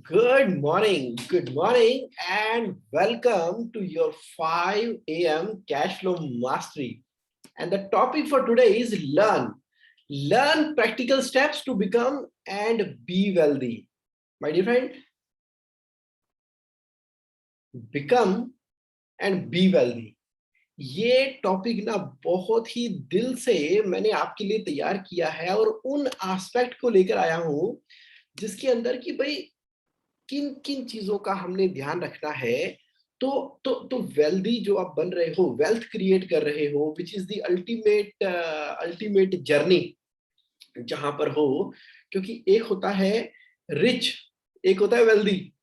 Good morning, and welcome to your 5 a.m. Cash Flow Mastery. And the topic for today is learn. Learn practical steps to become and be wealthy. My dear friend, become and be wealthy. ये topic ना बहुत ही दिल से मैंने आपके लिए तैयार किया है और उन एस्पेक्ट को लेकर आया हूं जिसके अंदर कि भाई किन किन चीजों का हमने ध्यान रखना है तो वेल्दी जो आप बन रहे हो, वेल्थ क्रिएट कर रहे हो, which is the ultimate journey जहां पर हो। क्योंकि एक होता है रिच, एक होता है वेल्दी।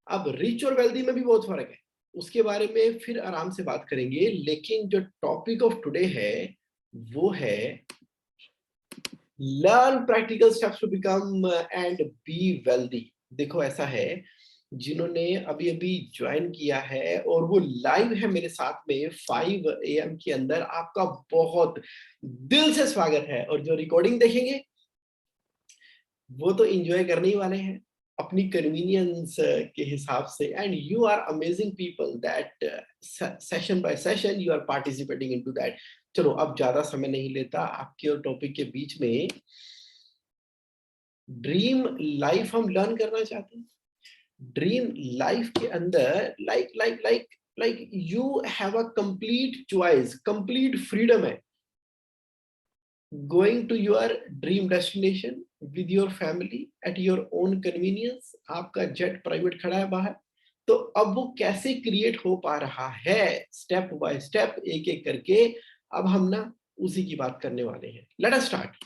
अब रिच और वेल्दी में भी बहुत फर्क है, उसके बारे में फिर आराम से बात करेंगे। लेकिन जो टॉपिक ऑफ टुडे है वो है learn practical steps to become and be wealthy. देखो ऐसा है, जिन्होंने अभी अभी ज्वाइन किया है और वो लाइव है मेरे साथ में 5 AM के अंदर, आपका बहुत दिल से स्वागत है। और जो रिकॉर्डिंग देखेंगे वो तो एंजॉय करने ही वाले हैं अपनी कन्वीनियंस के हिसाब से। And you are amazing people that session by session you are participating into that. चलो अब ज्यादा समय नहीं लेता आपके और टॉपिक के बीच में। ड्रीम लाइफ हम लर्न करना चाहते हैं। ड्रीम लाइफ के अंदर like you have a complete choice, complete freedom है। Going to your dream destination with your family at your own convenience. आपका जेट प्राइवेट खड़ा है बाहर, तो अब वो कैसे क्रिएट हो पा रहा है स्टेप बाय स्टेप, एक एक करके। अब हम ना उसी की बात करने वाले हैं। Let us start.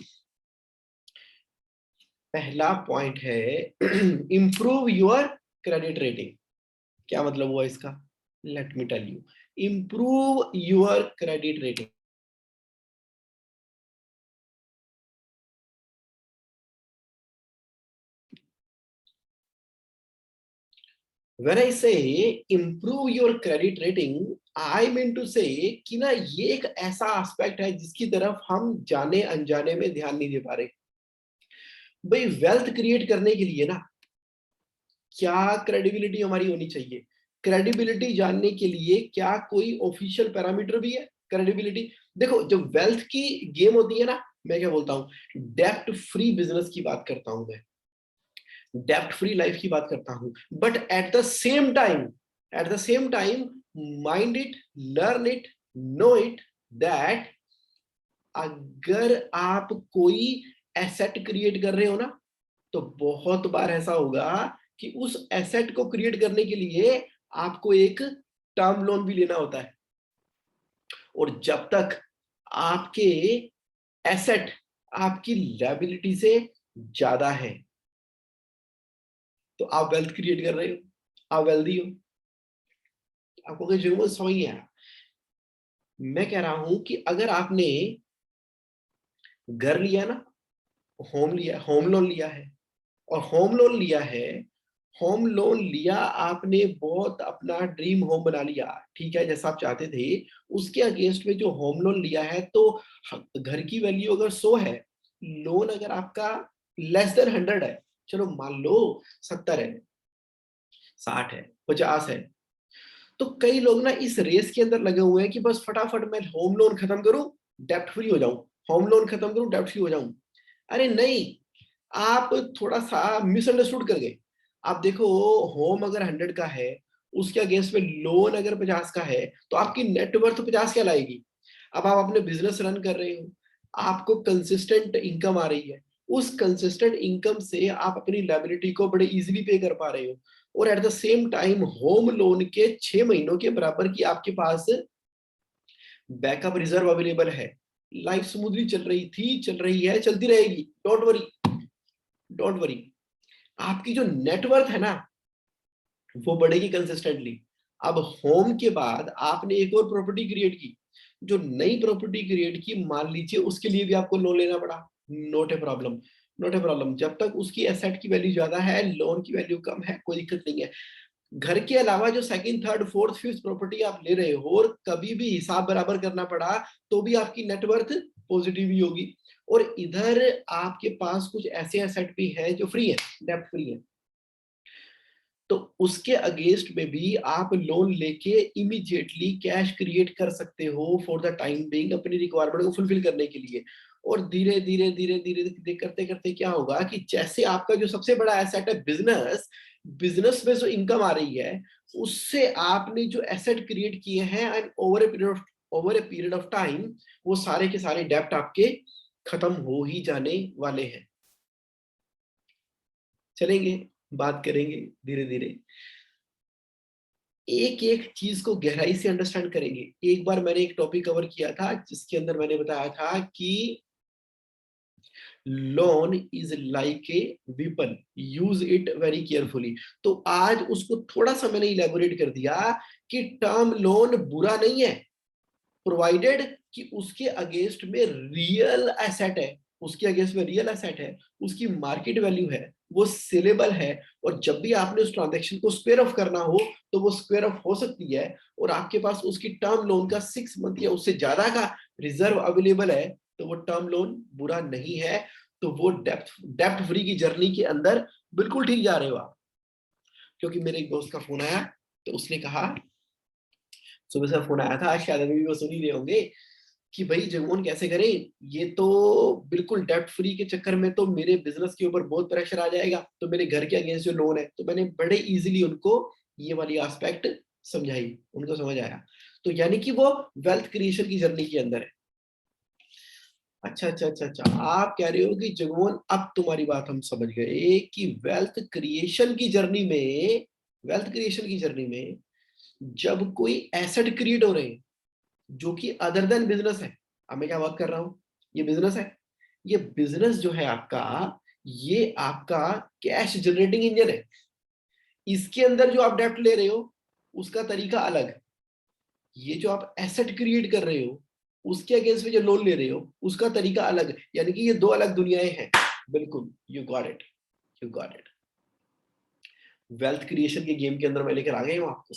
पहला पॉइंट है इंप्रूव योर क्रेडिट रेटिंग। क्या मतलब हुआ इसका? Let me tell you. Improve your credit rating. When I say improve your credit rating, I mean to say कि ना ये एक ऐसा एस्पेक्ट है जिसकी तरफ हम जाने अनजाने में ध्यान नहीं दे पा रहे। भाई वेल्थ क्रिएट करने के लिए ना क्या क्रेडिबिलिटी हमारी होनी चाहिए? क्रेडिबिलिटी जानने के लिए क्या कोई ऑफिशियल पैरामीटर भी है? क्रेडिबिलिटी देखो, जब वेल्थ की गेम होती है ना, मैं क्या बोलता हूँ, डेप्ट फ्री बिजनेस की बात करता हूं मैं, डेप्ट फ्री लाइफ की बात करता हूं। But at the same time mind it, learn it, know it that अगर आप कोई एसेट क्रिएट कर रहे हो ना, तो बहुत बार ऐसा होगा कि उस एसेट को क्रिएट करने के लिए आपको एक टर्म लोन भी लेना होता है। और जब तक आपके एसेट आपकी लायबिलिटी से ज्यादा है तो आप वेल्थ क्रिएट कर रहे हो, आप वेल्दी हो। आपको कोई जरूरत समझ नहीं आया। मैं कह रहा हूं कि अगर आपने घर लिया ना, होम लिया, होम लोन लिया है, और होम लोन लिया आपने, बहुत अपना ड्रीम होम बना लिया, ठीक है, जैसा आप चाहते थे, उसके अगेंस्ट में जो होम लोन लिया है, तो घर की वैल्यू अगर 100 है, लोन अगर आपका लेस देन 100 है, चलो मान लो 70 है, 60 है, 50 है, तो कई लोग ना इस रेस के अंदर लगे हुए हैं कि बस फटाफट मैं होम लोन खत्म करूं, डेप्ट फ्री हो जाऊं, होम लोन खत्म करूं, डेप्ट फ्री हो जाऊं। अरे नहीं, आप थोड़ा सा मिसअंडरस्टूड कर गए। आप देखो, होम अगर 100 का है, उसके अगेंस्ट में लोन अगर 50 का है, तो आपकी नेटवर्थ 50 क्या लाएगी? अब आप अपने बिजनेस रन कर रहे हो, आपको कंसिस्टेंट इनकम आ रही है, उस कंसिस्टेंट इनकम से आप अपनी लायबिलिटी को बड़े इजीली पे कर पा रहे हो। और eight the same time home loan के 6 महीनों के बराबर की आपके पास बैकअप रिजर्व अवेलेबल है। लाइफ स्मूथली चल रही थी, चल रही है, चलती रहेगी। Don't worry, don't worry. आपकी जो नेटवर्थ है ना, वो बढ़ेगी कंसिस्टेंटली। अब होम के बाद आपने एक और प्रॉपर्टी क्रिएट की, जो नई प्रॉपर्टी क्रिएट की, मान लीजिए उसके लिए भी आपको लोन लेना पड़ा, not a problem, not a problem. जब तक उसकी एसेट की वैल्यू ज्यादा है, लोन की वैल्यू कम है, कोई दिक्कत नहीं है। घर के अलावा जो second, third, fourth, fifth property आप ले रहे हो, और कभी भी हिसाब बराबर करना पड़ा तो भी आपकी नेटवर्थ पॉजिटिव ही होगी। और इधर आपके पास कुछ ऐसे एसेट भी हैं जो फ्री है, डेप्ट फ्री है। तो उसके अगेंस्ट में भी आप लोन लेके इमीडिएटली कैश क्रिएट कर सकते हो फॉर द टाइम बिंग, अपनी रिक्वायरमेंट को फुलफिल करने के लिए। और धीरे धीरे धीरे धीरे धीरे करते करते क्या होगा कि जैसे आपका जो सबसे बड़ा एसेट है बिजनेस, बिजनेस में जो इनकम आ रही है उससे आपने जो एसेट क्रिएट किए हैं and over a period of time वो सारे के सारे डेब्ट आपके खत्म हो ही जाने वाले हैं। चलेंगे, बात करेंगे धीरे धीरे, एक एक चीज को गहराई से अंडरस्टैंड करेंगे। एक बार मैंने एक टॉपिक कवर किया था जिसके अंदर मैंने बताया था कि loan is like a weapon, use it very carefully. तो आज उसको थोड़ा सा मैंने इलेबोरेट कर दिया कि टर्म लोन बुरा नहीं है, प्रोवाइडेड कि उसके अगेंस्ट में रियल एसेट है, उसके अगेंस्ट में रियल एसेट है, उसकी मार्केट वैल्यू है, वो सेलेबल है, और जब भी आपने उस ट्रांजैक्शन को स्क्वायर ऑफ करना हो तो वो स्क्वायर ऑफ हो सकती है, और आपके पास उसकी टर्म लोन का 6 मंथ या उससे ज्यादा का रिजर्व अवेलेबल है, तो वो टर्म लोन बुरा नहीं है। तो वो डेप्थ फ्री की जर्नी के अंदर बिल्कुल ठीक जा रहे हो आप। क्योंकि मेरे एक दोस्त का फोन आया, तो उसने कहा, सुबह से फोन आया था, आज शायद अभी भी वो सुन ही रहे होंगे, कि भाई जगमोहन कैसे करें, ये तो बिल्कुल डेप्ट फ्री के चक्कर में तो मेरे बिजनेस के ऊपर बहुत प्रेशर आ जाएगा, तो मेरे घर के अगेंस्ट जो लोन है। तो मैंने बड़े इजीली उनको ये वाली एस्पेक्ट समझाई, उनको समझ आया। तो यानी कि वो वेल्थ क्रिएशन की जर्नी के अंदर है। अच्छा अच्छा अच्छा अच्छा, आप कह रहे हो कि जगमोहन अब तुम्हारी बात हम समझ गए कि वेल्थ क्रिएशन की जर्नी में, वेल्थ क्रिएशन की जर्नी में जब कोई एसेट क्रिएट हो रहे हैं जो कि अदर देन बिजनेस है। अब मैं क्या बात कर रहा हूं, ये बिजनेस है, ये बिजनेस जो है आपका, ये आपका कैश जनरेटिंग इंजन है। इसके अंदर जो आप डेप्ट ले रहे हो उसका तरीका अलग, ये जो आप एसेट क्रिएट कर रहे हो उसके अगेंस्ट में जो लोन ले रहे हो उसका तरीका अलग, यानी कि ये दो अलग दुनियाएं हैं। बिल्कुल, you got it, you got it. Wealth creation के गेम के अंदर मैं लेकर आ गई हूं आपको।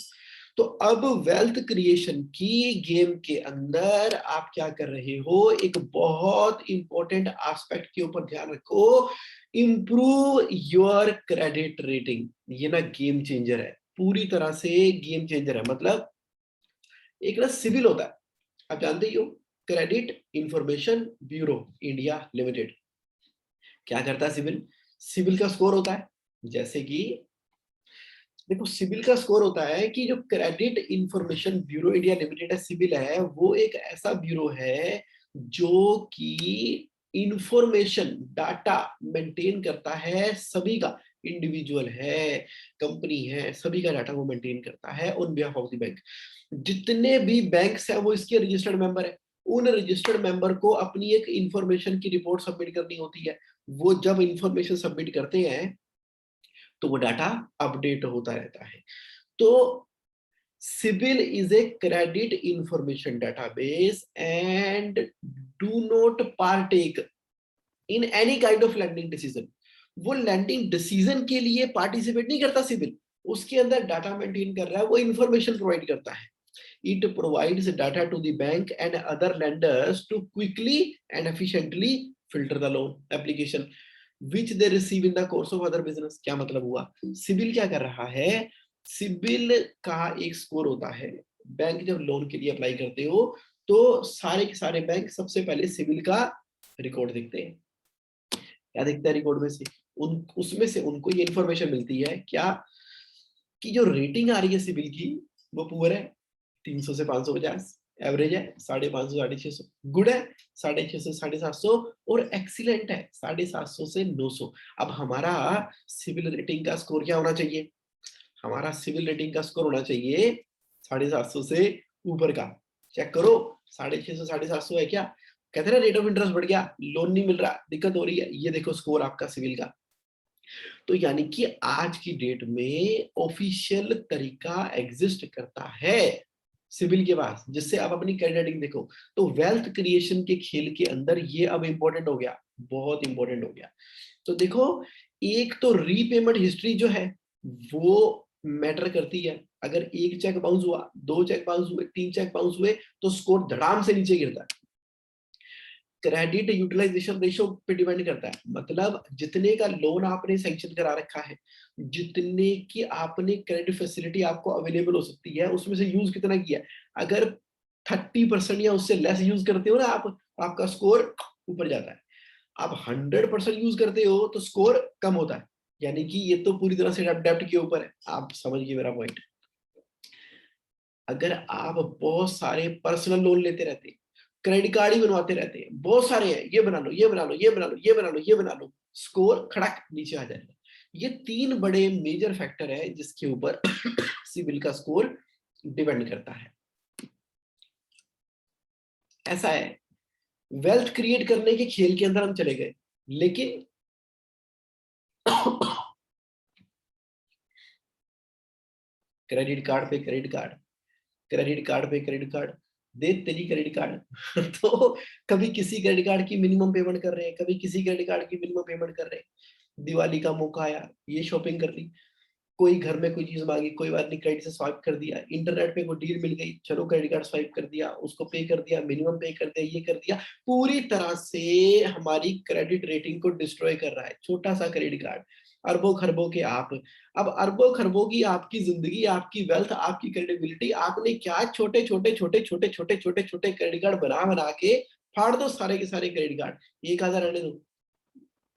तो अब वेल्थ क्रिएशन की गेम के अंदर आप क्या कर रहे हो, एक बहुत इंपॉर्टेंट एस्पेक्ट के ऊपर ध्यान रखो, इंप्रूव योर क्रेडिट रेटिंग। ये ना गेम चेंजर है, पूरी तरह से गेम चेंजर है। मतलब एक ना सिविल होता है, आप जानते ही हो, credit information bureau India limited. क्या करता है सिविल, सिविल का स्कोर होता है, जैसे कि देखो सिविल का स्कोर होता है कि जो credit information bureau India limited है, सिविल है, वो एक ऐसा ब्यूरो है जो कि इंफॉर्मेशन डाटा मेंटेन करता है सभी का, इंडिविजुअल है, कंपनी है, सभी का डाटा वो मेंटेन करता है on behalf of the bank. जितने भी बैंक्स हैं वो इसके रजिस्टर्ड मेंबर है। उन रजिस्टर्ड मेंबर को अपनी एक इंफॉर्मेशन की रिपोर्ट सबमिट करनी होती है। वो जब इंफॉर्मेशन सबमिट करते हैं तो वो डाटा अपडेट होता रहता है। तो CIBIL is a credit information database and do not partake in any kind of lending decision. वो लैंडिंग डिसीजन के लिए पार्टिसिपेट नहीं करता सिबिल, उसके अंदर डाटा मेंटेन कर रहा है, वो इंफॉर्मेशन प्रोवाइड करता है। It provides data to the bank and other lenders to quickly and efficiently filter the loan application which they receive in the course of other business। क्या मतलब हुआ, सिबिल क्या कर रहा है, सिबिल का एक स्कोर होता है। बैंक जब लोन के लिए अप्लाई करते हो तो सारे के सारे बैंक सबसे पहले सिबिल का रिकॉर्ड देखते हैं। क्या देखता है रिकॉर्ड में से, उसमें से उनको ये इंफॉर्मेशन मिलती है क्या, कि जो रेटिंग आ रही है सिबिल की वो पुअर है, 300 से 550, एवरेज है 550 650, गुड है 650 से 750, और एक्सीलेंट है 750 से 900। अब हमारा सिविल रेटिंग का स्कोर क्या होना चाहिए, हमारा सिविल रेटिंग का स्कोर होना चाहिए 750 से ऊपर का। चेक करो 650 750 है क्या, कहते हैं रेट ऑफ इंटरेस्ट बढ़ गया, लोन नहीं मिल रहा, दिक्कत हो रही है, ये देखो स्कोर आपका सिविल का। तो यानी कि आज की डेट में ऑफिशियल तरीका एग्जिस्ट करता है सिविल के पास, जिससे आप अपनी क्रेडिट रेटिंग देखो। तो वेल्थ क्रिएशन के खेल के अंदर ये अब इंपॉर्टेंट हो गया, बहुत इंपॉर्टेंट हो गया। तो देखो एक तो रीपेमेंट हिस्ट्री जो है वो मैटर करती है। अगर एक चेक बाउंस हुआ, 2 चेक बाउंस हुए, 3 चेक बाउंस हुए, तो स्कोर धड़ाम से नीचे गिरता है। क्रेडिट यूटिलाइजेशन रेशियो पे डिपेंड करता है, मतलब जितने का लोन आपने सैंक्शन करा रखा है, जितने की आपने क्रेडिट फैसिलिटी आपको अवेलेबल हो सकती है, उसमें से यूज कितना किया है। अगर 30% या उससे लेस यूज करते हो ना आप, आपका स्कोर ऊपर जाता है। आप 100% यूज करते हो तो स्कोर कम होता है। यानी कि ये तो पूरी तरह से डेप्ट के ऊपर है, आप समझ गए मेरा पॉइंट। अगर आप बहुत सारे पर्सनल लोन लेते रहते हैं, क्रेडिट कार्ड ही बनवाते रहते हैं, बहुत सारे हैं, ये बना लो, ये बना लो, ये बना लो, ये बना लो, ये बना लो, स्कोर खड़क नीचे आ जाएगा। ये 3 बड़े मेजर फैक्टर है जिसके ऊपर सिविल का स्कोर डिपेंड करता है। ऐसा है, वेल्थ क्रिएट करने के खेल के अंदर हम चले गए, लेकिन क्रेडिट कार्ड पे क्रेडिट कार्ड, क्रेडिट कार्ड पे क्रेडिट कार्ड, दे तेरी क्रेडिट कार्ड तो कभी किसी क्रेडिट कार्ड की मिनिमम पेमेंट कर रहे हैं, कभी किसी क्रेडिट कार्ड की मिनिमम पेमेंट कर रहे हैं। दिवाली का मौका आया, ये शॉपिंग कर ली, कोई घर में कोई चीज मांगी, कोई बात नहीं, क्रेडिट से स्वाइप कर दिया, इंटरनेट पे कोई डील मिल गई, चलो क्रेडिट कार्ड स्वाइप कर दिया, उसको पे कर दिया, मिनिमम पे कर दिया, ये कर दिया। पूरी तरह से हमारी क्रेडिट रेटिंग को डिस्ट्रॉय कर रहा है छोटा सा क्रेडिट कार्ड। अरबों खरबों के आप, अब अरबों खरबों की आपकी जिंदगी, आपकी वेल्थ, आपकी क्रेडिबिलिटी, आपने क्या छोटे छोटे छोटे छोटे छोटे छोटे छोटे क्रेडिट कार्ड बना बना के फाड़ दो सारे के सारे क्रेडिट कार्ड। एक आधा रहने दो,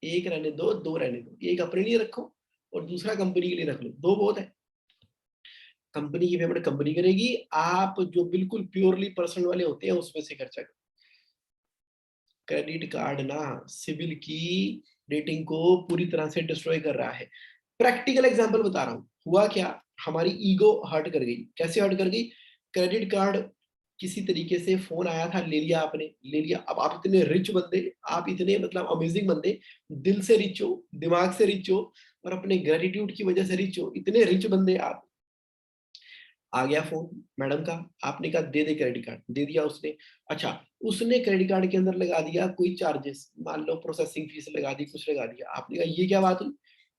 एक रहने दो, दो रहने दो, एक अपने लिए रखो और दूसरा कंपनी के लिए रख लो, दो बहुत है। कंपनी की पेमेंट कंपनी करेगी, आप जो बिल्कुल प्योरली पर्सनल वाले होते हैं उसमें से खर्चा करो। क्रेडिट कार्ड ना सिविल की रेटिंग को पूरी तरह से डिस्ट्रॉय कर रहा है। प्रैक्टिकल एग्जांपल बता रहा हूं, हुआ क्या, हमारी ईगो हर्ट कर गई। कैसे हर्ट कर गई, क्रेडिट कार्ड किसी तरीके से फोन आया था, ले लिया आपने, ले लिया। अब आप इतने रिच बंदे, आप इतने मतलब अमेजिंग बंदे, दिल से रिच हो, दिमाग से रिच हो और अपने ग्रेटिट्यूड की वजह से रिच हो, इतने रिच बंदे आप। आ गया फोन मैडम का, आपने कहा दे दे क्रेडिट कार्ड, दे दिया उसने। अच्छा, उसने क्रेडिट कार्ड के अंदर लगा दिया कोई चार्जेस, मान लो प्रोसेसिंग फीस लगा दी, कुछ लगा दिया। आपने कहा ये क्या बात हुई,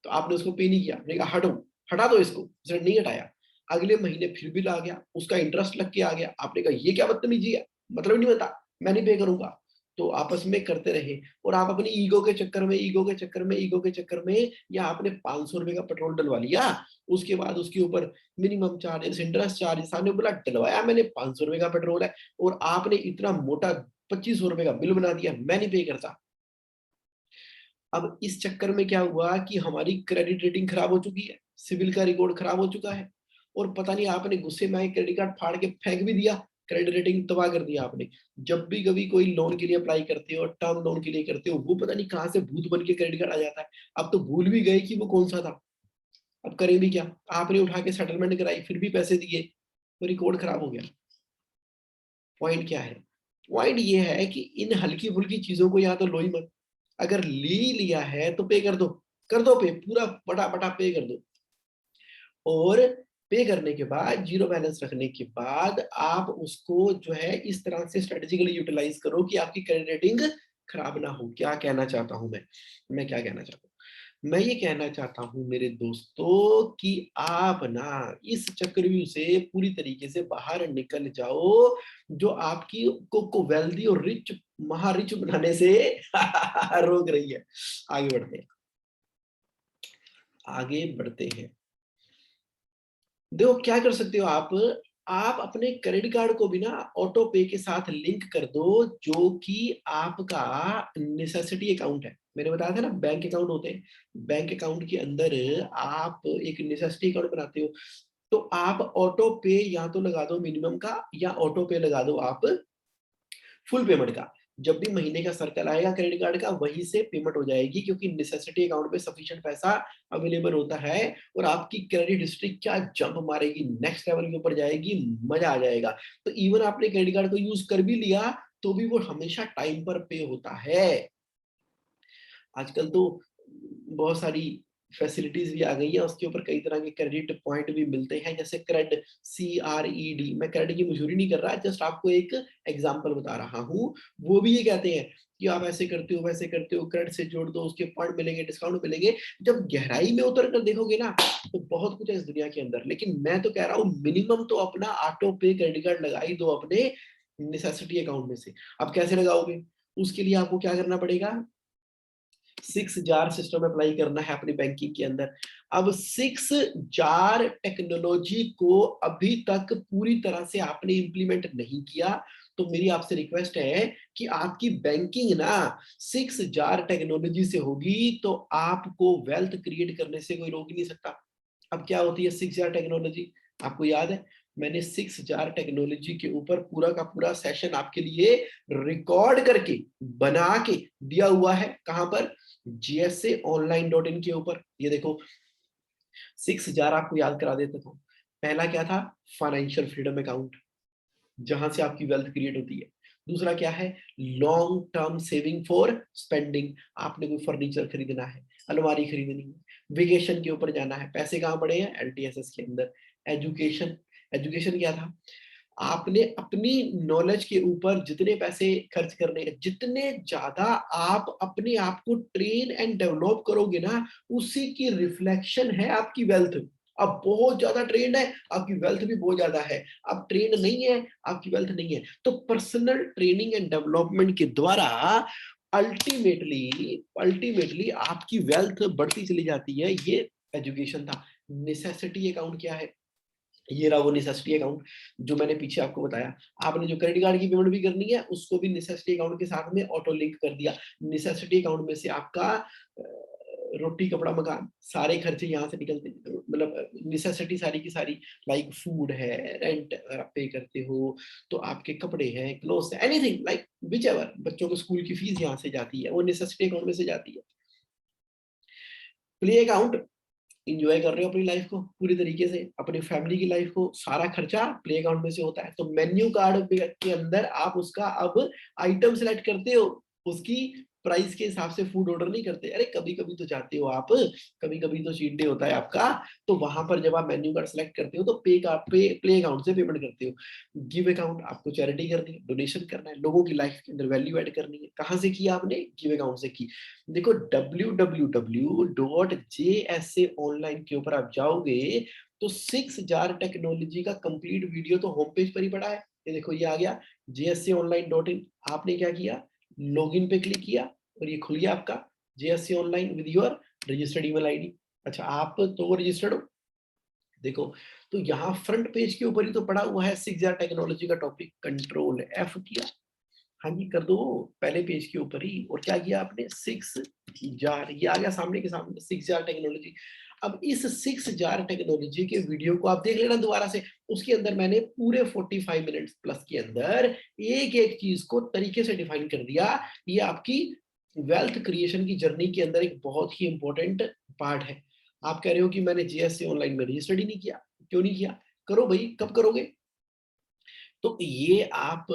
तो आपने उसको पे नहीं किया, आपने कहा हटो, हटा दो इसको, उसने नहीं हटाया। अगले महीने फिर बिल आ गया, उसका इंटरेस्ट लग के आ गया। आपने कहा ये क्या बदतमीजी है, मतलब नहीं बता, मैं नहीं पे करूंगा। तो आपस में करते रहे और आप अपनी ईगो के चक्कर में, ईगो के चक्कर में, ईगो के चक्कर में, या आपने 500 रुपए का पेट्रोल डलवा लिया, उसके बाद उसके ऊपर मिनिमम चार्जेस, इंटरेस्ट चार्जेस, आपने बोला डलवाया मैंने 500 रुपए का पेट्रोल है, और आपने इतना मोटा 2500 रुपए का बिल बना दिया, मैं नहीं पे करता। अब इस चक्कर में क्या हुआ कि हमारी क्रेडिट रेटिंग खराब हो चुकी है, सिविल का रिकॉर्ड खराब हो चुका है, और पता नहीं आपने गुस्से में क्रेडिट कार्ड फाड़ के फेंक भी दिया, क्रेडिट रेटिंग तबाह कर दिया आपने। जब भी कभी कोई लोन के लिए अप्लाई करते हो, टर्म लोन के लिए करते हो, वो पता नहीं कहाँ से भूत बन के क्रेडिट कार्ड आ जाता है। अब तो भूल भी गए कि वो कौन सा था। अब करें भी क्या, आपने उठा के सेटलमेंट कराई, फिर भी पैसे दिए, तो रिकॉर्ड खराब हो गया। पॉइंट क्या है, पॉइंट ये है कि इन हल्की फुल्की चीजों को यहाँ तो लो ही मत। अगर ले लिया है तो पे कर दो, कर दो पे, पूरा बटा बटा पे कर दो। और पे करने के बाद, जीरो बैलेंस रखने के बाद, आप उसको जो है इस तरह से स्ट्रेटेजिकली यूटिलाइज करो कि आपकी क्रेडिट रेटिंग खराब ना हो। क्या कहना चाहता हूं मैं क्या कहना चाहता हूँ, मैं ये कहना चाहता हूं मेरे दोस्तों कि आप ना इस चक्रव्यूह से पूरी तरीके से बाहर निकल जाओ, जो आपकी को वेल्दी और रिच, महा रिच बनाने से रोक रही है। आगे बढ़ते हैं, आगे बढ़ते हैं। देखो क्या कर सकते हो आप अपने क्रेडिट कार्ड को भी ना ऑटो पे के साथ लिंक कर दो, जो कि आपका नेसेसिटी अकाउंट है। मैंने बताया था ना बैंक अकाउंट होते हैं, बैंक अकाउंट के अंदर आप एक नेसेसिटी अकाउंट बनाते हो। तो आप ऑटो पे या तो लगा दो मिनिमम का, या ऑटो पे लगा दो आप फुल पेमेंट का। जब भी महीने का सर्कल आएगा क्रेडिट कार्ड का, वहीं से पेमेंट हो जाएगी, क्योंकि नेसेसिटी अकाउंट में सफिशिएंट पैसा अवेलेबल होता है। और आपकी क्रेडिट हिस्ट्री क्या जंप मारेगी, नेक्स्ट लेवल के ऊपर जाएगी, मजा आ जाएगा। तो इवन आपने क्रेडिट कार्ड को यूज कर भी लिया तो भी वो हमेशा टाइम पर पे होता है। आजकल तो बहुत सारी फैसिलिटीज भी आ गई है, उसके ऊपर कई तरह के क्रेडिट पॉइंट भी मिलते हैं, जैसे क्रेड, CRED। मैं क्रेडिट की मशहूरी नहीं कर रहा, जस्ट आपको एक एग्जांपल बता रहा हूँ। वो भी ये कहते हैं कि आप ऐसे करते हो, वैसे करते हो, क्रेडिट से जोड़ दो, उसके पॉइंट मिलेंगे, डिस्काउंट मिलेंगे। जब गहराई में उतर कर देखोगे ना, तो बहुत कुछ है इस दुनिया के अंदर। लेकिन मैं तो कह रहा हूँ मिनिमम तो अपना ऑटो पे क्रेडिट कार्ड लगा ही दो अपने नेसेसिटी अकाउंट में से। अब कैसे लगाओगे, उसके लिए आपको क्या करना पड़ेगा, 6 जार सिस्टम अप्लाई करना है अपनी बैंकिंग के अंदर। अब 6 जार टेक्नोलॉजी को अभी तक पूरी तरह से आपने इंप्लीमेंट नहीं किया, तो मेरी आपसे रिक्वेस्ट है कि आपकी बैंकिंग ना 6 जार टेक्नोलॉजी से होगी, तो आपको वेल्थ क्रिएट करने से कोई रोक ही नहीं सकता। अब क्या होती है 6 जार टेक्नोलॉजी? आपको याद है मैंने 6 जार टेक्नोलॉजी के ऊपर पूरा का पूरा सेशन आपके लिए रिकॉर्ड करके बना के दिया हुआ है। कहां पर? GSAonline.in के ऊपर। ये देखो 6 जार आपको याद करा देता हूं। पहला क्या था? फाइनेंशियल फ्रीडम अकाउंट, जहां से आपकी वेल्थ क्रिएट होती है। दूसरा क्या है? Long term saving for spending, आपने कोई फर्नीचर खरीदना है, अलमारी खरीदनी है, वेकेशन के ऊपर जाना है, पैसे कहाँ पड़े हैं? LTSS के अंदर। एजुकेशन, एजुकेशन क्या था? आपने अपनी नॉलेज के ऊपर जितने पैसे खर्च करने हैं, जितने ज्यादा आप अपने आप को ट्रेन एंड डेवलप करोगे ना, उसी की रिफ्लेक्शन है आपकी वेल्थ। अब बहुत ज्यादा ट्रेंड है, आपकी वेल्थ भी बहुत ज्यादा है। अब ट्रेंड नहीं है, आपकी वेल्थ नहीं है। तो पर्सनल ट्रेनिंग एंड डेवलपमेंट के द्वारा अल्टीमेटली अल्टीमेटली आपकी वेल्थ बढ़ती चली जाती है। ये एजुकेशन था। नेसेसिटी अकाउंट क्या है? ये रहा वो नेसेसिटी अकाउंट जो मैंने पीछे आपको बताया। आपने जो क्रेडिट कार्ड की पेमेंट भी करनी है, उसको भी नेसेसिटी अकाउंट के साथ में ऑटो लिंक कर दिया। नेसेसिटी अकाउंट में से आपका रोटी कपड़ा मकान सारे खर्चे यहाँ से निकलते हैं। मतलब नेसेसिटी सारी की सारी, लाइक फूड है, रेंट अगर आप पे करते हो तो आपके कपड़े हैं, क्लोथ्स है, एनीथिंग लाइक विच एवर, बच्चों को स्कूल की फीस यहाँ से जाती है, वो नेसेसिटी अकाउंट में से जाती है। प्ले अकाउंट, इंजॉय कर रहे हो अपनी लाइफ को पूरी तरीके से, अपनी फैमिली की लाइफ को, सारा खर्चा प्ले अकाउंट में से होता है। तो मेन्यू कार्ड के अंदर आप उसका अब आइटम सेलेक्ट करते हो, उसकी प्राइस के हिसाब से फूड ऑर्डर नहीं करते। अरे कभी कभी तो जाते हो आप, कभी कभी तो चीट डे होता है आपका, तो वहां पर जब आप मेन्यू कार्ड सेलेक्ट करते हो तो प्ले अकाउंट से पेमेंट करते हो। गिव अकाउंट, आपको चैरिटी करनी है, डोनेशन करना है, लोगों की लाइफ के अंदर वैल्यू ऐड करनी है। कहां से किया आपने? गिव अकाउंट से की। देखो www.jsaonline के ऊपर आप जाओगे तो 6 जार टेक्नोलॉजी का कंप्लीट वीडियो तो होम पेज पर ही पड़ा है। ये देखो ये आ गया JSAonline.in। आपने क्या किया? लॉगिन पे क्लिक किया और ये खुल गया आपका JSA online with your registered email ID. अच्छा आप तो रजिस्टर्ड हो, देखो तो यहाँ फ्रंट पेज के ऊपर ही तो पड़ा हुआ है 6 जार टेक्नोलॉजी का टॉपिक। कंट्रोल F किया, हाँ जी कर दो पहले पेज के ऊपर ही। और क्या किया आपने? 6 जार, ये आ गया सामने के सामने 6 जार टेक्नोलॉजी। अब इस 6 जार टेक्नोलॉजी के वीडियो को आप देख लेना दोबारा से। उसके अंदर मैंने पूरे 45 मिनट्स प्लस के अंदर एक एक चीज को तरीके से डिफाइन कर दिया। ये आपकी वेल्थ क्रिएशन की जर्नी के अंदर एक बहुत ही इंपॉर्टेंट पार्ट है। आप कह रहे हो कि मैंने जीएससी ऑनलाइन में रजिस्टर ही नहीं किया, क्यों नहीं किया? करो भाई, कब करोगे? तो ये आप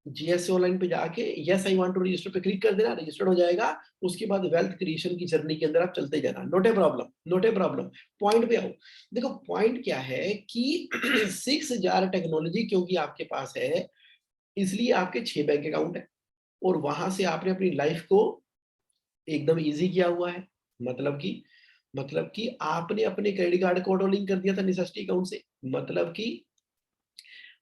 जीएससी ऑनलाइन पे जाके yes I want to register पे क्लिक कर देना, रजिस्टर्ड हो जाएगा। उसके बाद वेल्थ क्रिएशन की जर्नी के अंदर आप चलते जाना, not a problem, not a problem. Point पे आओ। देखो पॉइंट क्या है कि 6 जार टेक्नोलॉजी क्योंकि आपके पास है, इसलिए आपके 6 बैंक अकाउंट है और वहां से आपने अपनी लाइफ को एकदम इजी किया हुआ है। मतलब कि आपने अपने क्रेडिट कार्ड को ऑटो लिंक कर दिया था नेसेसिटी अकाउंट से। मतलब कि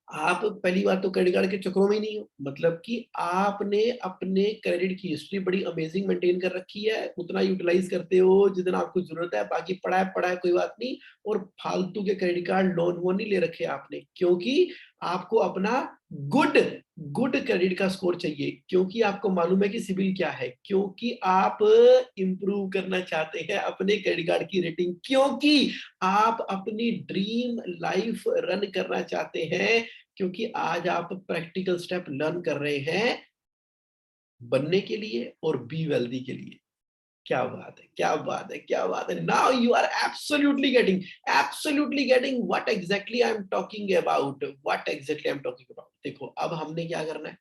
आप पहली बात तो क्रेडिट कार्ड के चक्रों में ही नहीं हो। मतलब कि आपने अपने क्रेडिट की हिस्ट्री बड़ी अमेजिंग मेंटेन कर रखी है, उतना यूटिलाइज करते हो जितना आपको जरूरत है, बाकी पड़ा है कोई बात नहीं। और फालतू के क्रेडिट कार्ड लोन वोन नहीं ले रखे आपने, क्योंकि आपको अपना गुड गुड क्रेडिट का स्कोर चाहिए, क्योंकि आपको मालूम है कि सिबिल क्या है, क्योंकि आप इंप्रूव करना चाहते हैं अपने क्रेडिट कार्ड की रेटिंग, क्योंकि आप अपनी ड्रीम लाइफ रन करना चाहते हैं, क्योंकि आज आप प्रैक्टिकल स्टेप लर्न कर रहे हैं बनने के लिए और बी वेल्दी के लिए। क्या बात है, क्या बात है, क्या बात है। Now you are absolutely getting what exactly I am talking about, what exactly I am talking about. देखो अब हमने क्या करना है,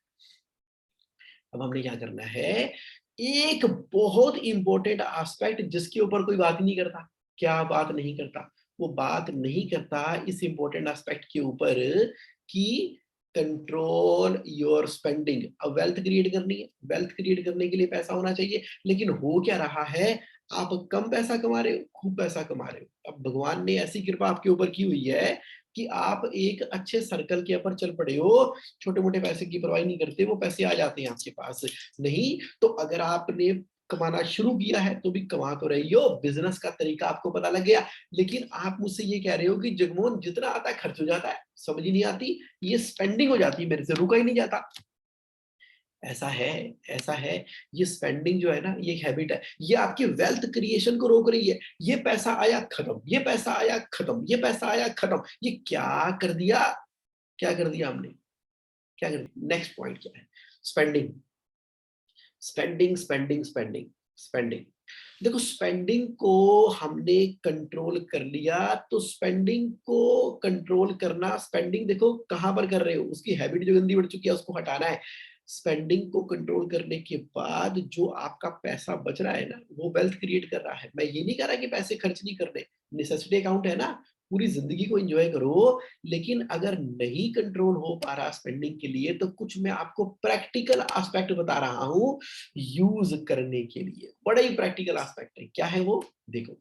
अब हमने क्या करना है, एक बहुत इंपॉर्टेंट एस्पेक्ट जिसके ऊपर कोई बात ही नहीं करता। क्या बात नहीं करता? वो बात नहीं करता इस इंपॉर्टेंट एस्पेक्ट के ऊपर कि कंट्रोल योर स्पेंडिंग। अब वेल्थ क्रिएट करनी है, वेल्थ क्रिएट करने के लिए पैसा होना चाहिए, लेकिन हो क्या रहा है, आप कम पैसा कमा रहे हो, खूब पैसा कमा रहे हो। अब भगवान ने ऐसी कृपा आपके ऊपर की हुई है कि आप एक अच्छे सर्कल के ऊपर चल पड़े हो, छोटे-मोटे पैसे की परवाह नहीं करते, वो पैसे आ जाते हैं आपके पास। नहीं, तो अगर आपने कमाना शुरू किया है, तो भी कमा तो रही हो, बिज़नेस का तरीका आपको पता लग गया, लेकिन आप मुझसे ये कह रहे हो कि जगमोहन जितना आता है खर्च हो जाता है, समझ ही नहीं आती, ये स्पेंडिंग हो जाती है, मेरे से रुका ही नहीं जाता। ऐसा है, ऐसा है। ये स्पेंडिंग जो है ना, ये एक हैबिट है। ये आपकी वेल्थ क्रिएशन को रोक रही है। ये पैसा आया खत्म, ये पैसा आया खत्म, ये पैसा आया खत्म। ये क्या कर दिया? क्या कर दिया हमने? क्या कर दिया? नेक्स्ट पॉइंट क्या है? Spending, spending, spending, spending, spending. देखो स्पेंडिंग को हमने कंट्रोल कर लिया, तो स्पेंडिंग को कंट्रोल करना, स्पेंडिंग देखो कहाँ पर कर रहे हो, उसकी हैबिट जो गंदी बढ़ चुकी है उसको हटाना है। स्पेंडिंग को कंट्रोल करने के बाद जो आपका पैसा बच रहा है ना, वो वेल्थ क्रिएट कर रहा है। मैं ये नहीं कह रहा कि पैसे खर्च नहीं करने, नेसेसिटी अकाउंट है ना, पूरी जिंदगी को एंजॉय करो, लेकिन अगर नहीं कंट्रोल हो पा रहा स्पेंडिंग के लिए, तो कुछ मैं आपको प्रैक्टिकल एस्पेक्ट बता रहा हूं यूज करने के लिए। बड़ा ही प्रैक्टिकल एस्पेक्ट है। क्या है वो? देखो,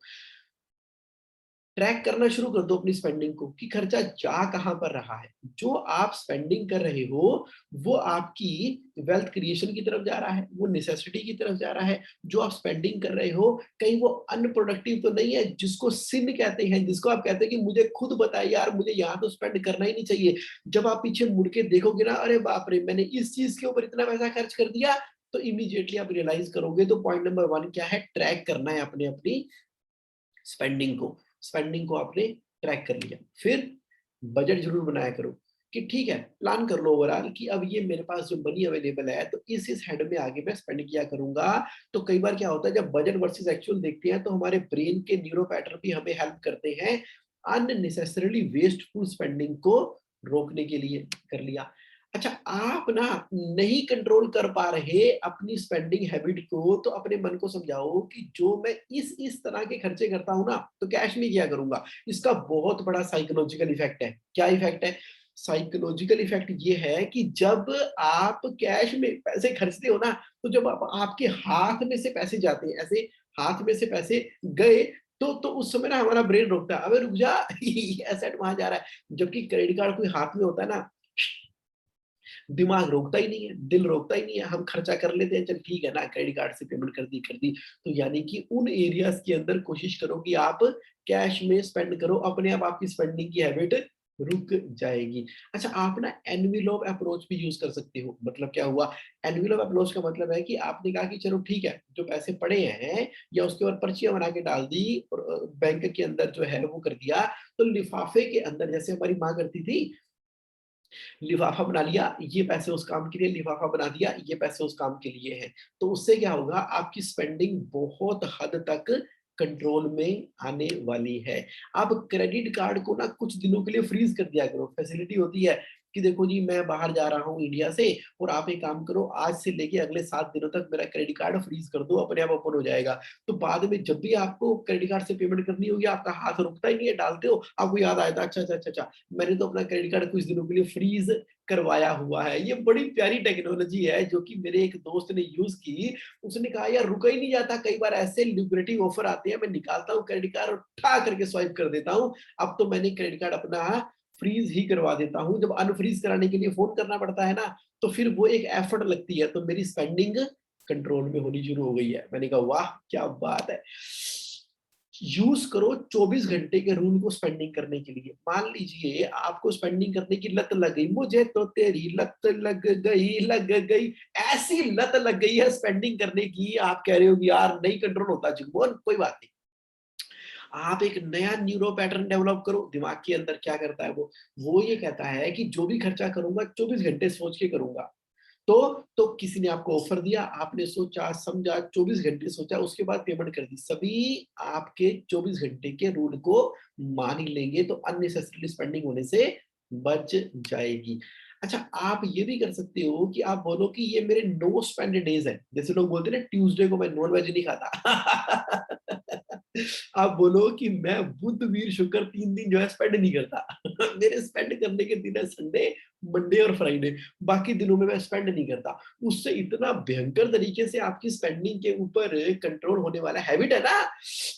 ट्रैक करना शुरू कर दो अपनी स्पेंडिंग को कि खर्चा जा कहाँ पर रहा है। जो आप स्पेंडिंग कर रहे हो, वो आपकी वेल्थ क्रिएशन की तरफ जा रहा है, वो नेसेसिटी की तरफ जा रहा है। जो आप स्पेंडिंग कर रहे हो, कहीं वो अनप्रोडक्टिव तो नहीं है, जिसको सिन कहते हैं, जिसको आप कहते हैं कि मुझे खुद बताइए यार, मुझे यहाँ तो स्पेंड करना ही नहीं चाहिए। जब आप पीछे मुड़ के देखोगे ना, अरे बाप रे, मैंने इस चीज के ऊपर इतना पैसा खर्च कर दिया, तो इमीडिएटली आप रियलाइज करोगे। तो पॉइंट नंबर 1 क्या है? ट्रैक करना है अपने अपनी स्पेंडिंग को। स्पेंडिंग को आपने ट्रैक कर लिया, फिर बजट जरूर बनाया करो कि ठीक है, प्लान कर लो ओवरऑल कि अब ये मेरे पास जो मनी अवेलेबल है, तो इस हेड में आगे मैं स्पेंड किया करूंगा। तो कई बार क्या होता है, जब बजट वर्सेस एक्चुअल देखते हैं, तो हमारे ब्रेन के न्यूरो पैटर्न भी हमें हेल्प करते हैं अननेसेसरीली वेस्टफुल स्पेंडिंग को रोकने के लिए। कर लिया। अच्छा, आप ना नहीं कंट्रोल कर पा रहे अपनी स्पेंडिंग हैबिट को, तो अपने मन को समझाओ कि जो मैं इस तरह के खर्चे करता हूं ना, तो कैश में किया करूंगा। इसका बहुत बड़ा साइकोलॉजिकल इफेक्ट है। क्या इफेक्ट है? साइकोलॉजिकल इफेक्ट ये है कि जब आप कैश में पैसे खर्चते हो ना, तो जब आपके हाथ में से पैसे जाते हैं, ऐसे हाथ में से पैसे गए, तो उस समय ना हमारा ब्रेन रोकता है, अबे रुक जा, ये एसेट वहां जा रहा है। जबकि क्रेडिट कार्ड कोई हाथ में होता है ना, दिमाग रोकता ही नहीं है, दिल रोकता ही नहीं है, हम खर्चा कर लेते हैं, चल ठीक है ना, क्रेडिट कार्ड से पेमेंट कर दी। तो यानी कि उन एरियाज के अंदर कोशिश करो कि आप कैश में स्पेंड करो, अपने आप आपकी स्पेंडिंग की हैबिट रुक जाएगी। अच्छा, आप ना एनवेलप अप्रोच भी यूज कर सकते हो। मतलब क्या हुआ? एनवेलप अप्रोच का मतलब है कि आपने कहा कि चलो ठीक है, जो पैसे पड़े हैं, या उसके ऊपर पर्चियां बना के डाल दी और बैंक के अंदर जो है वो कर दिया। तो लिफाफे के अंदर, जैसे हमारी माँ करती थी, लिफाफा बना लिया, ये पैसे उस काम के लिए, लिफाफा बना दिया, ये पैसे उस काम के लिए हैं। तो उससे क्या होगा? आपकी स्पेंडिंग बहुत हद तक कंट्रोल में आने वाली है। आप क्रेडिट कार्ड को ना कुछ दिनों के लिए फ्रीज कर दिया करो। फैसिलिटी होती है कि देखो जी, मैं बाहर जा रहा हूँ इंडिया से, और आप एक काम करो, आज से लेके अगले 7 दिनों तक मेरा क्रेडिट कार्ड फ्रीज कर दो, अपने आप ओपन हो जाएगा। तो बाद में जब भी आपको क्रेडिट कार्ड से पेमेंट करनी होगी, आपका हाथ रुकता ही नहीं है, डालते हो, आपको याद आया था, अच्छा अच्छा अच्छा अच्छा, मैंने तो अपना क्रेडिट कार्ड कुछ दिनों के लिए फ्रीज करवाया हुआ है। ये बड़ी प्यारी टेक्नोलॉजी है, जो कि मेरे एक दोस्त ने यूज की। उसने कहा यार, रुका ही नहीं जाता, कई बार ऐसे ल्यूक्रेटिव ऑफर आते हैं, मैं निकालता हूँ क्रेडिट कार्ड और ठा करके स्वाइप कर देता हूँ। अब तो मैंने क्रेडिट कार्ड अपना फ्रीज ही करवा देता हूँ। जब अनफ्रीज कराने के लिए फोन करना पड़ता है ना, तो फिर वो एक एफर्ट लगती है। तो मेरी स्पेंडिंग कंट्रोल में होनी शुरू हो गई है। मैंने कहा वाह, क्या बात है। यूज करो 24 घंटे के रूल को स्पेंडिंग करने के लिए। मान लीजिए आपको स्पेंडिंग करने की लत लग गई, मुझे तो तेरी लत लग गई, ऐसी लत लग गई है स्पेंडिंग करने की, आप कह रहे हो कि यार नहीं कंट्रोल होता जुगमोहन, कोई बात नहीं। आप एक नया न्यूरो पैटर्न डेवलप करो। दिमाग के अंदर क्या करता है वो ये कहता है कि जो भी खर्चा करूंगा 24 घंटे सोच के करूंगा। तो किसी ने आपको ऑफर दिया, आपने सोचा समझा, 24 घंटे सोचा, उसके बाद पेमेंट कर दी, सभी आपके 24 घंटे के रूल को मान ही लेंगे, तो अननेसेसरी स्पेंडिंग होने से बच जाएगी। अच्छा, आप ये भी कर सकते हो कि आप बोलो कि ये मेरे नो स्पेंड डेज है। जैसे लोग बोलते हैं ना, ट्यूसडे को मैं नॉन वेज नहीं खाता। आप बोलो कि मैं बुध वीर शुक्र 3 दिन जो है स्पेंड नहीं करता। मेरे स्पेंड करने के दिन है संडे मंडे और फ्राइडे, बाकी दिनों में मैं स्पेंड नहीं करता। उससे इतना भयंकर तरीके से आपकी स्पेंडिंग के ऊपर कंट्रोल होने वाला हैबिट है ना,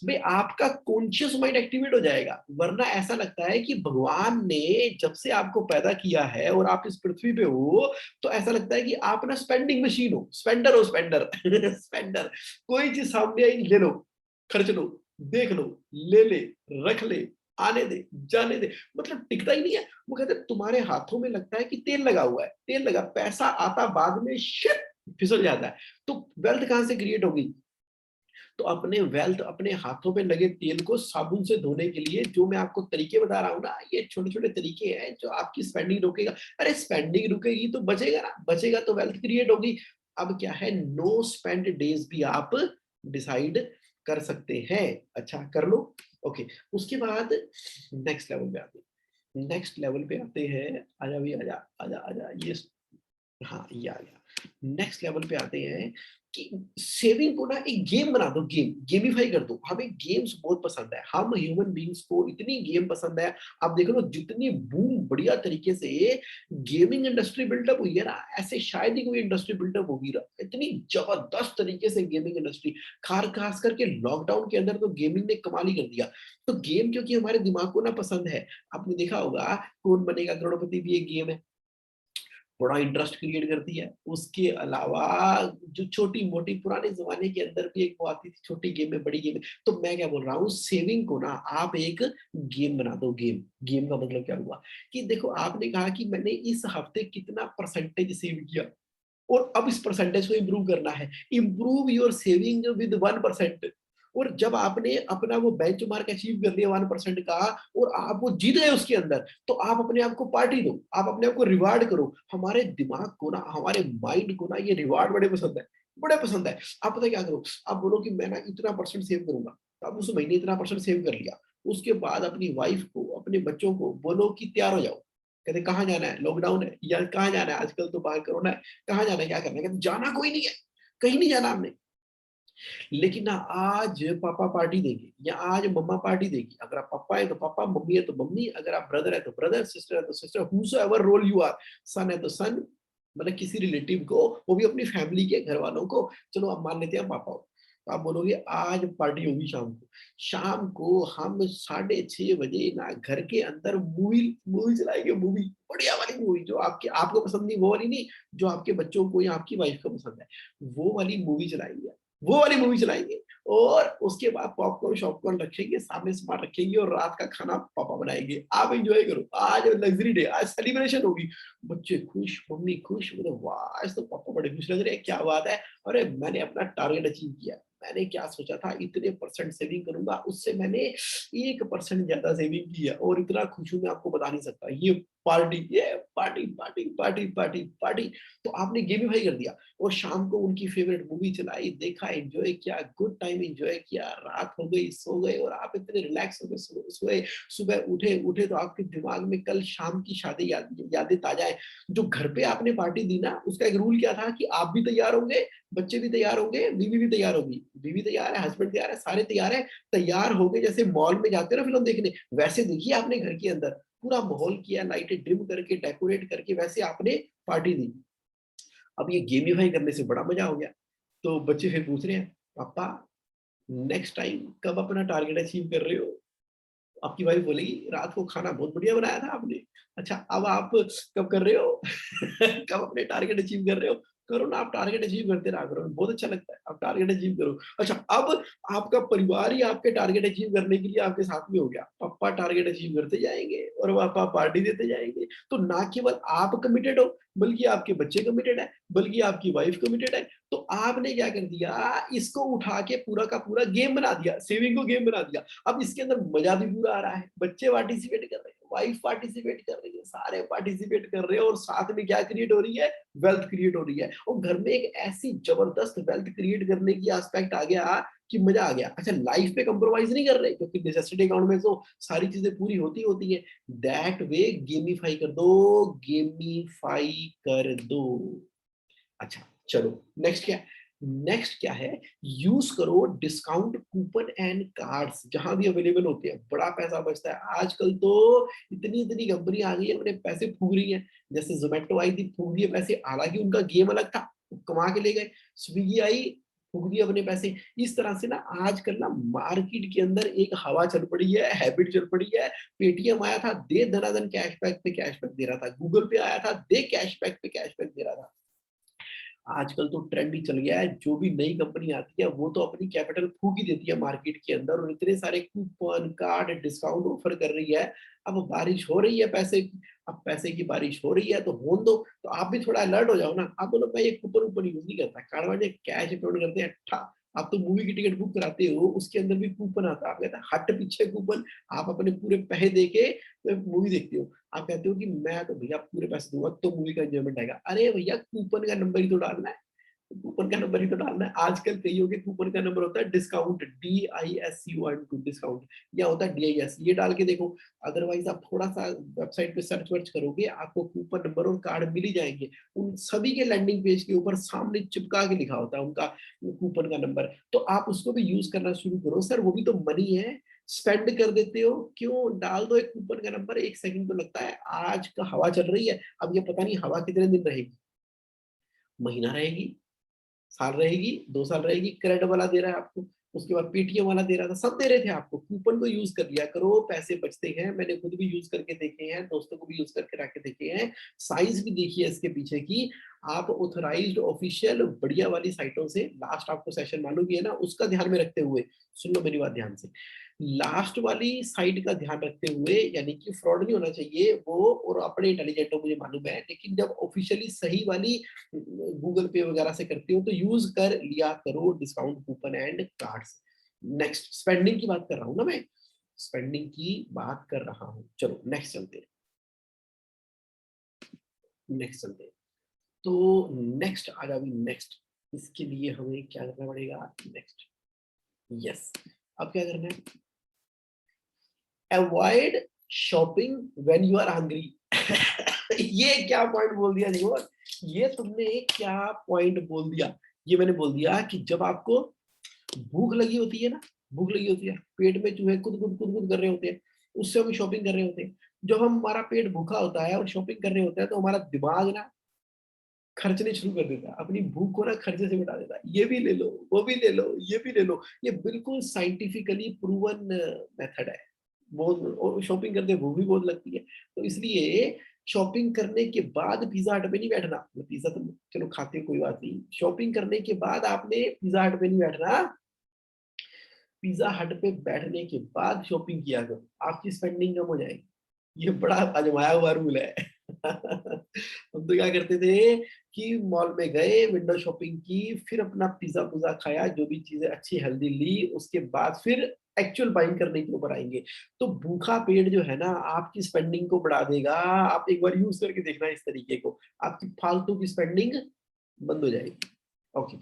भाई आपका कॉन्शियस माइंड एक्टिवेट हो जाएगा। वरना ऐसा लगता है कि भगवान ने जब से आपको पैदा किया है और आप इस पृथ्वी पे हो, तो ऐसा लगता है कि आप ना स्पेंडिंग मशीन हो स्पेंडर स्पेंडर। कोई चीज सामने आई, ले लो, खर्च लो, देख लो, ले ले, रख ले, आने दे, जाने दे, मतलब टिकता ही नहीं है। वो कहते हैं तुम्हारे हाथों में लगता है कि तेल लगा हुआ है, तेल लगा, पैसा आता बाद में, शिट, फिसल जाता है। तो वेल्थ कहां से क्रिएट होगी? तो अपने वेल्थ अपने हाथों पे लगे तेल को साबुन से धोने के लिए जो मैं आपको तरीके बता रहा हूँ ना, ये छोटे छोटे तरीके हैं जो आपकी स्पेंडिंग रोकेगा। अरे स्पेंडिंग रुकेगी तो बचेगा ना, बचेगा तो वेल्थ क्रिएट होगी। अब क्या है, नो स्पेंड डेज भी आप डिसाइड कर सकते हैं। अच्छा कर लो। ओके, उसके बाद नेक्स्ट लेवल पे आते हैं। नेक्स्ट लेवल पे आते हैं, आजा भी आजा, आजा आजा, ये, हाँ ये आ गया। नेक्स्ट लेवल पे आते हैं कि सेविंग को ना एक गेम बना दो, गेमिफाई कर दो। हमें गेम्स बहुत पसंद है, हम ह्यूमन बींग्स को इतनी गेम पसंद है। आप देख लो जितनी बूम बढ़िया तरीके से गेमिंग इंडस्ट्री बिल्डअप हुई है ना, ऐसे शायद ही कोई इंडस्ट्री बिल्डअप होगी ना, इतनी जबरदस्त तरीके से गेमिंग इंडस्ट्री। खास करके लॉकडाउन के अंदर तो गेमिंग ने कमाल ही कर दिया। तो गेम क्योंकि हमारे दिमाग को ना पसंद है, आपने देखा होगा कौन बनेगा करोड़पति भी एक गेम है, बड़ा इंटरेस्ट क्रिएट करती है। उसके अलावा जो छोटी-मोटी पुराने ज़माने के अंदर भी एक वो आती थी, छोटी गेम है, बड़ी गेम है। तो मैं क्या बोल रहा हूँ, सेविंग को ना आप एक गेम बना दो, गेम। गेम का मतलब क्या हुआ कि देखो आपने कहा कि मैंने इस हफ्ते कितना परसेंटेज सेव किया और अब इस परसेंटेज को इम्प्रूव करना है। Improve your saving with 1%। और जब आपने अपना वो बेंचमार्क अचीव कर लिया 1% का और आप वो जीत गए उसके अंदर, तो आप अपने आप को पार्टी दो, आप अपने आप को रिवार्ड करो। हमारे दिमाग को ना, हमारे माइंड को ना ये रिवार्ड बड़े पसंद है, बड़े पसंद है। आप पता है क्या करो, आप बोलो कि मैं ना इतना परसेंट सेव करूंगा, तो आप उस महीने इतना परसेंट सेव कर लिया। उसके बाद अपनी वाइफ को, अपने बच्चों को बोलो कि तैयार हो जाओ। कहते कहाँ जाना है, लॉकडाउन है या कहाँ जाना है, आजकल तो बाहर कोरोना है, कहाँ जाना है, क्या करना है? कहते जाना कोई नहीं है, कहीं नहीं जाना हमने। लेकिन ना आज पापा पार्टी देंगे या आज मम्मा पार्टी देगी। अगर आप पापा है तो पापा, मम्मी है तो मम्मी, अगर आप ब्रदर है तो ब्रदर, सिस्टर है तो sister, whosoever role you are, son है तो सन, मतलब किसी रिलेटिव को, वो भी अपनी फैमिली के घर वालों को, चलो आप मान लेते हैं पापा हो, तो आप बोलोगे आज पार्टी होगी शाम को। शाम को हम 6:30 बजे ना घर के अंदर मूवी मूवी चलाएंगे, मूवी, बढ़िया वाली मूवी जो आपके आपको पसंद नहीं, वो वाली नहीं, जो आपके बच्चों को या आपकी वाइफ को पसंद है, वो वाली मूवी चलाएंगे। वो वाली मूवी चलाएँगे और उसके बाद पॉपकॉर्न शॉपकॉर्न रखेंगे, सामने सामान रखेंगे और रात का खाना पापा बनाएँगे। आप एन्जॉय करो, आज लग्ज़री डे, आज सेलिब्रेशन होगी। बच्चे खुश, मम्मी खुश, बोले वाह! आज तो पापा बड़े खुश लग रहे हैं, क्या बात है। अरे मैंने अपना टारगेट अचीव किया। मैंने क्या सोचा था, इतने परसेंट सेविंग करूँगा, उससे मैंने 1% ज़्यादा सेविंग की है और इतना खुश हूँ मैं आपको बता नहीं सकता। ये पार्टी, ये party, party, party, party, party. तो आपने गेमिफाई कर दिया। और शाम को उनकी फेवरेट मूवी चलाई, देखा, एन्जॉय किया, गुड टाइम एन्जॉय किया, रात हो गई, सो गए और आप इतने रिलैक्स हो के सोए, सुबह उठे तो आपके दिमाग में कल शाम की शादी यादें ताज़ा है। जो घर पे आपने पार्टी दी ना, उसका एक रूल क्या था कि आप भी तैयार होंगे, बच्चे भी तैयार होंगे, बीवी भी तैयार होगी। बीवी तैयार है, हस्बैंड तैयार है, सारे तैयार हैं। तैयार हो के जैसे मॉल में जाते हो ना फ़िल्म देखने, वैसे देखिए आपने घर के अंदर, पूरा माहौल किया, लाइटें डिम करके, डेकोरेट करके, वैसे आपने पार्टी दी। अब ये गेमिफाई करने से बड़ा मजा हो गया। तो बच्चे फिर पूछ रहे हैं, पापा नेक्स्ट टाइम कब अपना टारगेट अचीव कर रहे हो? आपकी वाइफ बोलेगी, रात को खाना बहुत बढ़िया बनाया था आपने। अच्छा अब आप कब कर रहे हो? कब अपने टारगेट अचीव कर रहे हो? करो ना, आप टारगेट अचीव करते रहा करो, बहुत अच्छा लगता है, आप टारगेट अचीव करो। अच्छा अब आपका परिवार ही आपके टारगेट अचीव करने के लिए आपके साथ में हो गया। पापा टारगेट अचीव करते जाएँगे और पापा पार्टी देते जाएँगे। तो ना केवल आप कमिटेड हो, बल्कि आपके बच्चे कमिटेड है, बल्कि आपकी वाइफ कमिटेड है। तो आपने क्या कर दिया, इसको उठा के पूरा का पूरा गेम बना दिया, सेविंग को गेम बना दिया। अब इसके अंदर मजा भी पूरा आ रहा है, बच्चे पार्टिसिपेट कर रहे हैं, वाइफ पार्टिसिपेट कर रही है, सारे पार्टिसिपेट कर रहे हैं और साथ में क्या क्रिएट हो रही है, वेल्थ क्रिएट हो रही है। और घर में एक ऐसी जबरदस्त वेल्थ क्रिएट करने की एस्पेक्ट आ गया कि मजा आ गया। अच्छा लाइफ पे कंप्रोमाइज नहीं कर रहे, क्योंकि नेसेसिटी अकाउंट में तो सारी चीजें पूरी होती होती है। दैट वे गेमिफाई कर दो, गेमिफाई कर दो। अच्छा चलो नेक्स्ट क्या है? नेक्स्ट क्या है, यूज करो डिस्काउंट कूपन एंड कार्ड्स जहां भी अवेलेबल होते हैं, बड़ा पैसा बचता है। आजकल तो इतनी इतनी कंपनी आ गई है, अपने पैसे फूक रही है। जैसे जोमेटो आई थी, फूक दिए पैसे, हालांकि उनका गेम अलग था, कमा के ले गए। स्विगी आई, फूक दिए अपने पैसे। इस तरह से ना आजकल ना मार्केट के अंदर एक हवा चल पड़ी है, हैबिट चल पड़ी है। पेटीएम आया था, दे धनाधन कैशबैक पे कैशबैक दे रहा था। गूगल पे आया था, दे कैशबैक पे कैशबैक दे रहा था। आजकल तो ट्रेंड ही चल गया है, जो भी नई कंपनी आती है वो तो अपनी कैपिटल फूक ही देती है मार्केट के अंदर, और इतने सारे कूपन कार्ड डिस्काउंट ऑफर कर रही है। अब बारिश हो रही है पैसे की, अब पैसे की बारिश हो रही है तो होने दो। तो आप भी थोड़ा अलर्ट हो जाओ ना, आप बोलो मैं ये कूपन ऊपर यूज नहीं करता, कार्ड वाले कैश पेमेंट करते हैं ठा। आप तो मूवी की टिकट बुक कराते हो, उसके अंदर भी कूपन आता है, आप कहते हैं हट पीछे कूपन। आप अपने पूरे पैसे दे के मूवी देखते हो, आप कहते हो कि मैं तो भैया पूरे पैसे दूंगा तो मूवी का एंजॉयमेंट आएगा। अरे भैया कूपन का नंबर ही तो डालना है, कूपन का नंबर ही तो डालना है। आजकल कईयों के कूपन का नंबर होता है डिस्काउंट, DISCOUNT डिस्काउंट, या होता है DIS, ये डाल के देखो। अदरवाइज आप थोड़ा सा वेबसाइट पे सर्च वर्च करोगे, आपको कूपन नंबर और कार्ड मिल ही जाएंगे। उन सभी के लैंडिंग पेज के ऊपर सामने चिपका के लिखा होता है उनका कूपन का नंबर। तो आप उसको भी यूज करना शुरू करो। सर वो भी तो मनी है, स्पेंड कर देते हो, क्यों डाल दो एक कूपन का नंबर, एक सेकंड तो लगता है। आज का हवा चल रही है, अब ये पता नहीं हवा कितने दिन रहेगी, महीना रहेगी, साल रहेगी, 2 साल रहेगी। क्रेडिट वाला दे रहा है आपको, उसके बाद पेटीएम वाला दे रहा था, सब दे रहे थे आपको। कूपन को यूज़ कर लिया करो, पैसे बचते हैं। मैंने खुद भी यूज़ करके देखे हैं, दोस्तों को भी यूज़ करके रख के देखे हैं। साइज़ भी देखी है इसके पीछे की। आप ऑथराइज्ड ऑफिशियल बढ़िया वाली साइटों से, लास्ट आपको सेशन मालूम ही है ना, उसका ध्यान में रखते हुए, सुन लो मेरी बात ध्यान से। लास्ट वाली साइट का ध्यान रखते हुए, यानी कि फ्रॉड नहीं होना चाहिए वो, और अपने इंटेलिजेंट हो मुझे मालूम है, लेकिन जब ऑफिशियली सही वाली गूगल पे वगैरह से करते हो तो यूज कर लिया करो discount coupon and cards. Next, spending की बात कर रहा हूं ना मैं, स्पेंडिंग की बात कर रहा हूं। चलो नेक्स्ट चलते हैं, नेक्स्ट चलते हैं। तो नेक्स्ट आ जाओ, नेक्स्ट इसके लिए हमें क्या करना पड़ेगा, नेक्स्ट, यस। अब क्या करना है, avoid shopping when you are hungry. ये क्या पॉइंट बोल दिया देखो, ये तुमने क्या पॉइंट बोल दिया। ये मैंने बोल दिया कि जब आपको भूख लगी होती है ना, भूख लगी होती है, पेट में चूहे कुद कुद कर रहे होते हैं, उससे हम शॉपिंग कर रहे होते हैं। जब हम हमारा पेट भूखा होता है और शॉपिंग कर रहे होते हैं तो हमारा दिमाग ना खर्चने शुरू कर देता है, अपनी भूख को ना खर्चे से मिटा देता है। ये भी ले लो, वो भी ले लो, ये भी ले लो। ये बिल्कुल साइंटिफिकली प्रूवन मेथड है। बहुत शॉपिंग करते भूख भी बहुत लगती है, तो इसलिए शॉपिंग करने के बाद पिज्जा हट पे नहीं बैठना। पिज्जा तो चलो खाते हो, कोई बात नहीं। शॉपिंग करने के बाद आपने पिज्जा हट पे नहीं बैठना, पिज्जा हट पे बैठने के बाद शॉपिंग किया करो, आपकी स्पेंडिंग कम हो जाएगी। ये बड़ा आजमाया हुआ रूल है। हम तो क्या करते थे कि मॉल में गए, विंडो शॉपिंग की, फिर अपना पिज्जा पुज्जा खाया, जो भी चीजें अच्छी हेल्दी ली, उसके बाद फिर एक्चुअल बाइंग करने के ऊपर आएंगे। तो भूखा पेट जो है ना आपकी स्पेंडिंग को बढ़ा देगा। आप एक बार यूज करके देखना इस तरीके को, आपकी फालतू की स्पेंडिंग बंद हो जाएगी। ओके,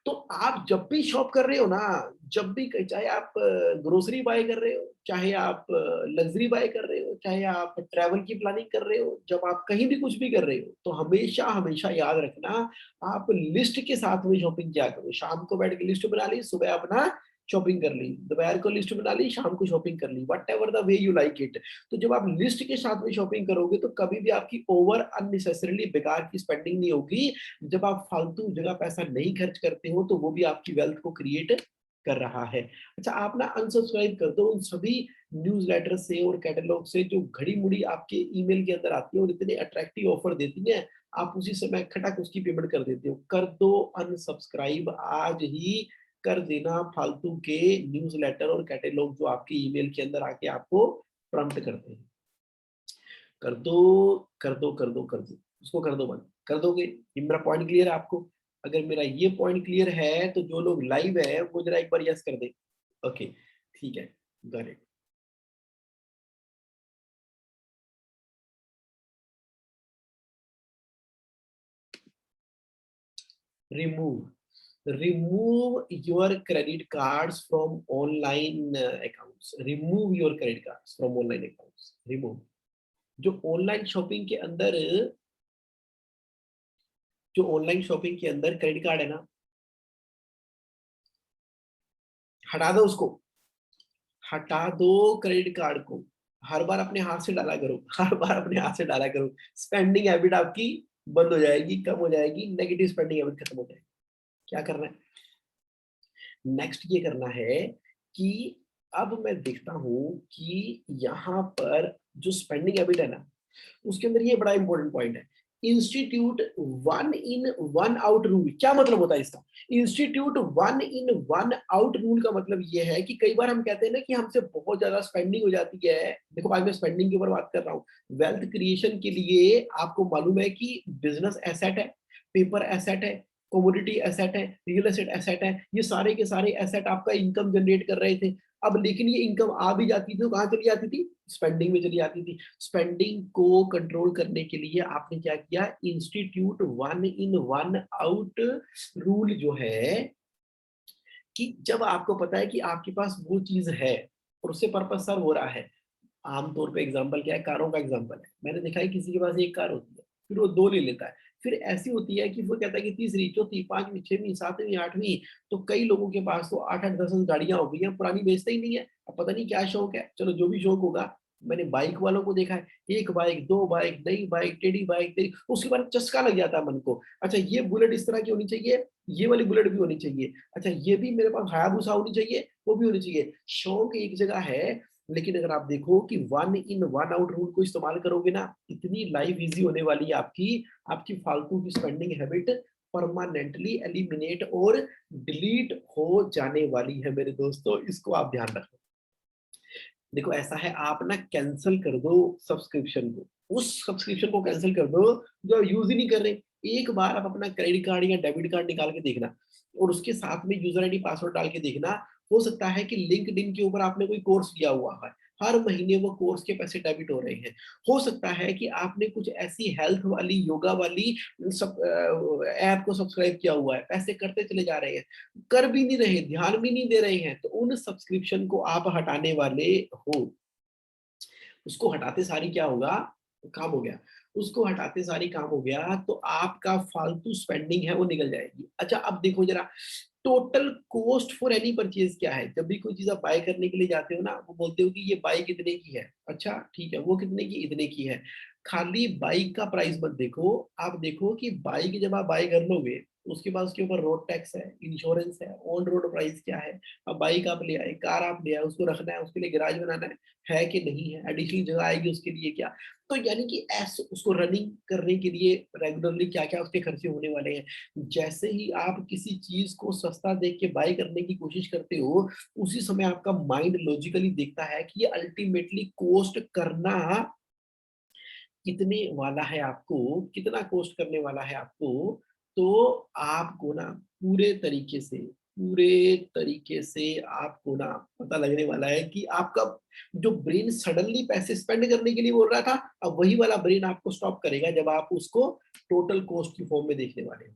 तो आप जब भी शॉप कर रहे हो ना, जब भी चाहे आप ग्रोसरी बाय कर रहे हो, चाहे आप लग्जरी बाय कर रहे हो, चाहे आप ट्रैवल की प्लानिंग कर रहे हो, जब आप कहीं भी कुछ भी कर रहे हो, तो हमेशा हमेशा याद रखना, आप लिस्ट के साथ में शॉपिंग किया करो। शाम को बैठ के लिस्ट बना ली, सुबह अपना शॉपिंग कर ली, दोपहर को लिस्ट बना ली, शाम को शॉपिंग कर ली, whatever the way you like it. तो जब आप लिस्ट के साथ में शॉपिंग करोगे तो कभी भी आपकी ओवर अननेसेसरीली बेकार की स्पेंडिंग नहीं होगी। जब आप फालतू जगह पैसा नहीं खर्च करते हो तो वो भी आपकी वेल्थ को क्रिएट कर रहा है। अच्छा, आप ना अनसब्सक्राइब कर दो उन सभी न्यूज़लेटर से और कैटलॉग से जो घड़ी मुड़ी आपके ईमेल के अंदर आती है और इतने अट्रैक्टिव ऑफर देती हैं, आप उसी समय खटक उसकी पेमेंट कर देते हो। कर दो अनसब्सक्राइब, आज ही कर देना फालतू के न्यूज़लेटर और कैटलॉग जो आपके ईमेल के अंदर आके आपको प्रॉम्प्ट करते हैं। कर दो, कर दो, कर दो, कर दो, उसको कर दो बंद, कर दोगे। ये मेरा पॉइंट क्लियर है आपको? अगर मेरा ये पॉइंट क्लियर है तो जो लोग लाइव है वो जरा एक बार यस कर दे। ओके, ठीक है, got it. remove your credit cards from online accounts, remove your credit cards from online accounts, remove। जो ऑनलाइन शॉपिंग के अंदर, जो ऑनलाइन शॉपिंग के अंदर क्रेडिट कार्ड है ना, हटा दो उसको, हटा दो क्रेडिट कार्ड को। हर बार अपने हाथ से डाला करो, हर बार अपने हाथ से डाला करो। स्पेंडिंग हैबिट आपकी बंद हो जाएगी, कम हो जाएगी, नेगेटिव स्पेंडिंग हैबिट खत्म हो जाएगी। क्या करना है? नेक्स्ट ये करना है कि अब मैं देखता हूँ कि यहाँ पर जो स्पेंडिंग हैबिट है ना, उसके अंदर ये बड़ा इंपॉर्टेंट पॉइंट है। Institute one in one out rule. क्या मतलब होता है इसका? Institute one in one out rule का मतलब ये है कि कई बार हम कहते हैं ना कि हमसे बहुत ज्यादा स्पेंडिंग हो जाती है। देखो आज मैं स्पेंडिंग के ऊपर बात कर रहा हूँ। वेल्थ क्रिएशन के लिए आपको मालूम है कि बिजनेस एसेट है, पेपर एसेट है, कमोडिटी एसेट है, रियल एस्टेट एसेट है। ये सारे के सारे एसेट आपका इनकम जनरेट कर रहे थे। अब लेकिन ये इनकम आ भी जाती थी तो कहाँ चली जाती थी? स्पेंडिंग में चली जाती थी। स्पेंडिंग को कंट्रोल करने के लिए आपने क्या किया? Institute one in one out rule जो है, कि जब आपको पता है कि आपके पास वो चीज है और उससे पर्पस सर्व हो रहा है। आमतौर पे एग्जांपल क्या है? कारों का एग्जांपल है। मैंने देखा है किसी के पास एक कार होती है, फिर वो दो ले लेता है, फिर ऐसी होती है कि वो कहता है कि तीसरी, चौथी, पांचवी, छठवीं, सातवीं, आठवीं। तो कई लोगों के पास तो 8-8, 10-10 गाड़ियां हो गई हैं, पुरानी बेचते ही नहीं है। अब पता नहीं क्या शौक है, चलो जो भी शौक होगा। मैंने बाइक वालों को देखा है, एक बाइक, दो बाइक, नई बाइक, टेढ़ी बाइक, तेरी, उसके बाद चस्का लग जाता है मन को। अच्छा ये बुलेट इस तरह की होनी चाहिए, ये वाली बुलेट भी होनी चाहिए। अच्छा ये भी मेरे पास हायाबुसा होनी चाहिए, वो भी होनी चाहिए। शौक एक जगह है, लेकिन अगर आप देखो कि one in one out rule को इस्तेमाल करोगे ना, इतनी लाइफ इजी होने वाली है आपकी। आपकी फालतू की स्पेंडिंग हैबिट परमानेंटली एलिमिनेट और डिलीट हो जाने वाली है मेरे दोस्तों, इसको आप ध्यान रखो। देखो ऐसा है, आप ना कैंसिल कर दो सब्सक्रिप्शन को, उस सब्सक्रिप्शन को कैंसिल कर दो जो यूज ही नहीं कर रहे। एक बार आप अपना क्रेडिट कार्ड या डेबिट कार्ड निकाल के देखना और उसके साथ में यूजर आईडी पासवर्ड डाल के देखना। हो सकता है कि लिंक्डइन के ऊपर आपने कोई कोर्स किया हुआ है, हर महीने वो कोर्स के पैसे डेबिट हो रहे हैं। हो सकता है कि आपने कुछ ऐसी हेल्थ वाली, योगा वाली सब ऐप को सब्सक्राइब किया हुआ है, पैसे करते चले जा रहे हैं, कर भी नहीं रहे, ध्यान भी नहीं दे रहे हैं, तो उन सब्सक्रिप्शन को आप हटाने वाले हो। उसको हटाते सारी क्या होगा? काम हो गया। उसको हटाते सारी काम हो गया तो आपका फालतू स्पेंडिंग है वो निकल जाएगी। अच्छा अब देखो जरा, total cost for any purchase क्या है? जब भी कोई चीज आप बाय करने के लिए जाते हो ना, वो बोलते हो कि ये बाइक कितने की है। अच्छा ठीक है, वो कितने की? इतने की है। खाली बाइक का प्राइस मत देखो, आप देखो कि बाइक जब आप बाय कर लोगे, उसके बाद उसके ऊपर रोड टैक्स है, इंश्योरेंस है, ऑन रोड प्राइस क्या है। अब बाइक आप ले आए, कार आप ले आए, उसको रखना है, उसके लिए गैराज बनाना है कि नहीं है, एडिशनल जगह आएगी उसके लिए क्या। तो यानी कि ऐसे उसको रनिंग करने के लिए रेगुलरली क्या क्या उसके खर्चे होने वाले हैं। जैसे ही आप किसी चीज को सस्ता देख के बाय करने की कोशिश करते हो, उसी समय आपका माइंड लॉजिकली देखता है कि ये अल्टीमेटली कॉस्ट करना कितने वाला है आपको, कितना कॉस्ट करने वाला है आपको। तो आपको ना पूरे तरीके से आपको ना पता लगने वाला है कि आपका जो ब्रेन सडनली पैसे स्पेंड करने के लिए बोल रहा था, अब वही वाला ब्रेन आपको स्टॉप करेगा जब आप उसको टोटल कॉस्ट की फॉर्म में देखने वाले हो।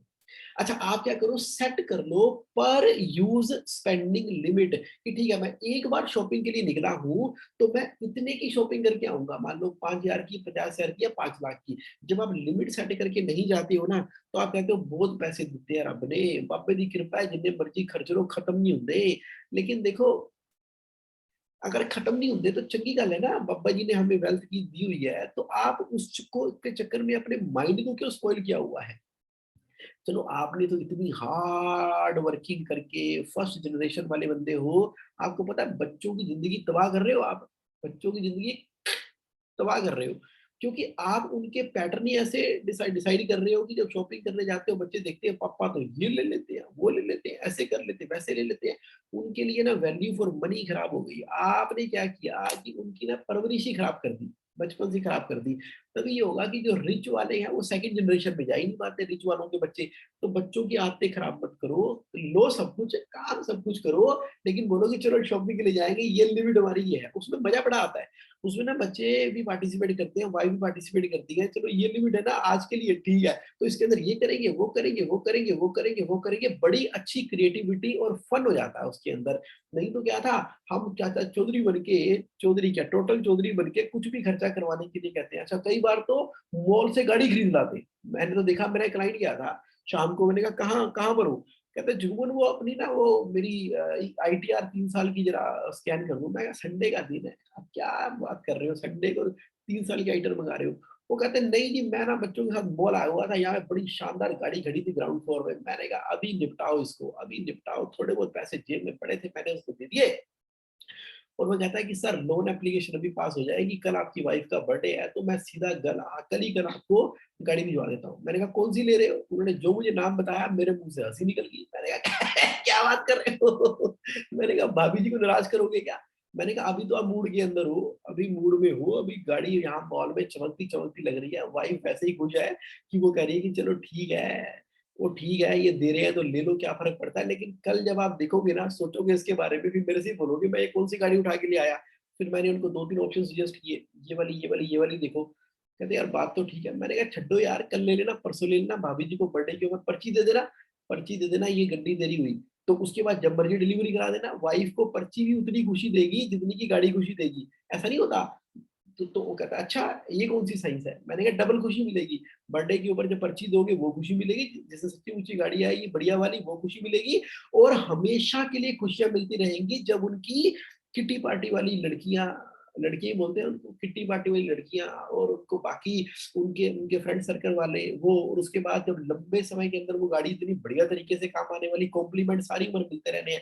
अच्छा आप क्या करो, सेट कर लो पर यूज स्पेंडिंग लिमिट, कि ठीक है मैं एक बार शॉपिंग के लिए निकला हूं तो मैं इतने की शॉपिंग करके आऊंगा, मान लो 5,000 की, 50,000 की या 5 लाख की। जब आप लिमिट सेट करके नहीं जाते हो ना, तो आप कहते हो बहुत पैसे दिते हैं रब ने, बाबे की कृपा है, जितने मर्जी खर्च लो खत्म नहीं होंगे। लेकिन देखो, अगर खत्म नहीं होंगे तो चंगी गल है ना, बाबा जी ने हमें वेल्थ की दी हुई है, तो आप उसको के चक्कर में अपने माइंड को क्यों स्पॉइल किया हुआ है। चलो आपने तो इतनी हार्ड वर्किंग करके फर्स्ट जनरेशन वाले बंदे हो, आपको पता है बच्चों की जिंदगी तबाह कर रहे हो आप, बच्चों की जिंदगी तबाह कर रहे हो। क्योंकि आप उनके पैटर्न ही ऐसे डिसाइड डिसाइड कर रहे हो कि जब शॉपिंग करने जाते हो बच्चे देखते हैं पापा तो ये ले लेते हैं, वो ले लेते हैं, ऐसे कर लेते हैं, वैसे ले लेते हैं। उनके लिए ना वैल्यू फॉर मनी खराब हो गई। आपने क्या किया कि उनकी ना परवरिश ही खराब कर दी, बचपन से खराब कर दी। तभी ये होगा कि जो रिच वाले हैं वो सेकंड जनरेशन में जा ही नहीं पाते, रिच वालों के बच्चे। तो बच्चों की आदतें खराब मत करो, लो सब कुछ, काम सब कुछ करो, लेकिन बोलो कि चलो शॉपिंग के लिए जाएंगे, ये लिमिट हमारी ये है, उसमें मजा बड़ा आता है। उसमें ना बच्चे भी पार्टिसिपेट करते हैं, वाइफ भी पार्टिसिपेट करती है, चलो ये लिमिट है ना आज के लिए ठीक है, तो इसके अंदर ये करेंगे, वो करेंगे, वो करेंगे, वो करेंगे, वो करेंगे, बड़ी अच्छी क्रिएटिविटी और फन हो जाता है उसके अंदर। नहीं तो क्या था, हम चाचा चौधरी बन के, चौधरी क्या टोटल चौधरी बन के कुछ भी खर्चा करवाने के लिए कहते हैं। अच्छा कई बार तो मॉल से गाड़ी खरीद लाते। मैंने तो देखा, मेरा एक क्लाइंट गया था शाम को, मैंने कहा कहाँ कहाँ पर हो? कहते जुगमन वो अपनी ना वो मेरी ITR 3 साल की जरा स्कैन कर दो। मैं कहा संडे का दिन है, आप क्या बात कर रहे हो, संडे को 3 साल की आईटीआर मंगा रहे हो। वो कहते नहीं जी, मैं ना बच्चों के साथ मॉल आया हुआ था, यहाँ पे बड़ी शानदार गाड़ी खड़ी थी ग्राउंड फ्लोर में। मैंने कहा अभी निपटाओ इसको, अभी निपटाओ। थोड़े बहुत पैसे जेब में पड़े थे, मैंने उसको दे दिए। और वो कहता है कि सर लोन एप्लीकेशन अभी पास हो जाएगी, कल आपकी वाइफ का बर्थडे है, तो मैं सीधा कल ही कल आपको गाड़ी भिजवा देता हूँ। मैंने कहा कौन सी ले रहे हो? उन्होंने जो मुझे नाम बताया मेरे मुंह से हंसी निकल गई। मैंने कहा क्या बात कर रहे हो? मैंने कहा भाभी जी को नाराज करोगे क्या? मैंने कहा अभी तो आप मूड के अंदर हो, अभी मूड में हो, अभी गाड़ी यहाँ मॉल में चमकती चमकती लग रही है, वाइफ वैसे ही खुश है कि वो कह रही है कि चलो ठीक है, वो ठीक है, ये दे रहे हैं तो ले लो, क्या फ़र्क पड़ता है। लेकिन कल जब आप देखोगे ना, सोचोगे इसके बारे में, फिर मेरे से ही बोलोगे मैं ये कौन-सी गाड़ी उठा के ले आया। फिर मैंने उनको 2-3 ऑप्शन सजेस्ट किए, ये वाली, ये वाली, ये वाली देखो। कहते यार बात तो ठीक है। मैंने कहा छड्डो यार, कल ले लेना, परसों ले लेना, भाभी जी को बर्थडे के ऊपर पर्ची दे देना, ये गड्डी तेरी हुई। तो उसके बाद जब मर्ज़ी डिलीवरी करा देना, वाइफ को पर्ची भी उतनी खुशी देगी जितनी की गाड़ी खुशी देगी। ऐसा नहीं होता? तो वो कहता है अच्छा ये कौन-सी साइंस है? मैंने कहा डबल खुशी मिलेगी। बर्थडे के ऊपर जब पर्ची दोगे वो खुशी मिलेगी, जिससे सच्ची ऊँची गाड़ी आएगी बढ़िया वाली वो खुशी मिलेगी, और हमेशा के लिए खुशियाँ मिलती रहेंगी जब उनकी किटी पार्टी वाली लड़कियाँ, लड़कियाँ ही बोलते हैं उनको, किट्टी पार्टी वाली लड़कियाँ और उनको बाकी उनके उनके फ्रेंड सर्कल वाले वो, और उसके बाद जब लंबे समय के अंदर वो गाड़ी इतनी बढ़िया तरीके से काम आने वाली, कॉम्प्लीमेंट सारी उम्र मिलते रहने हैं।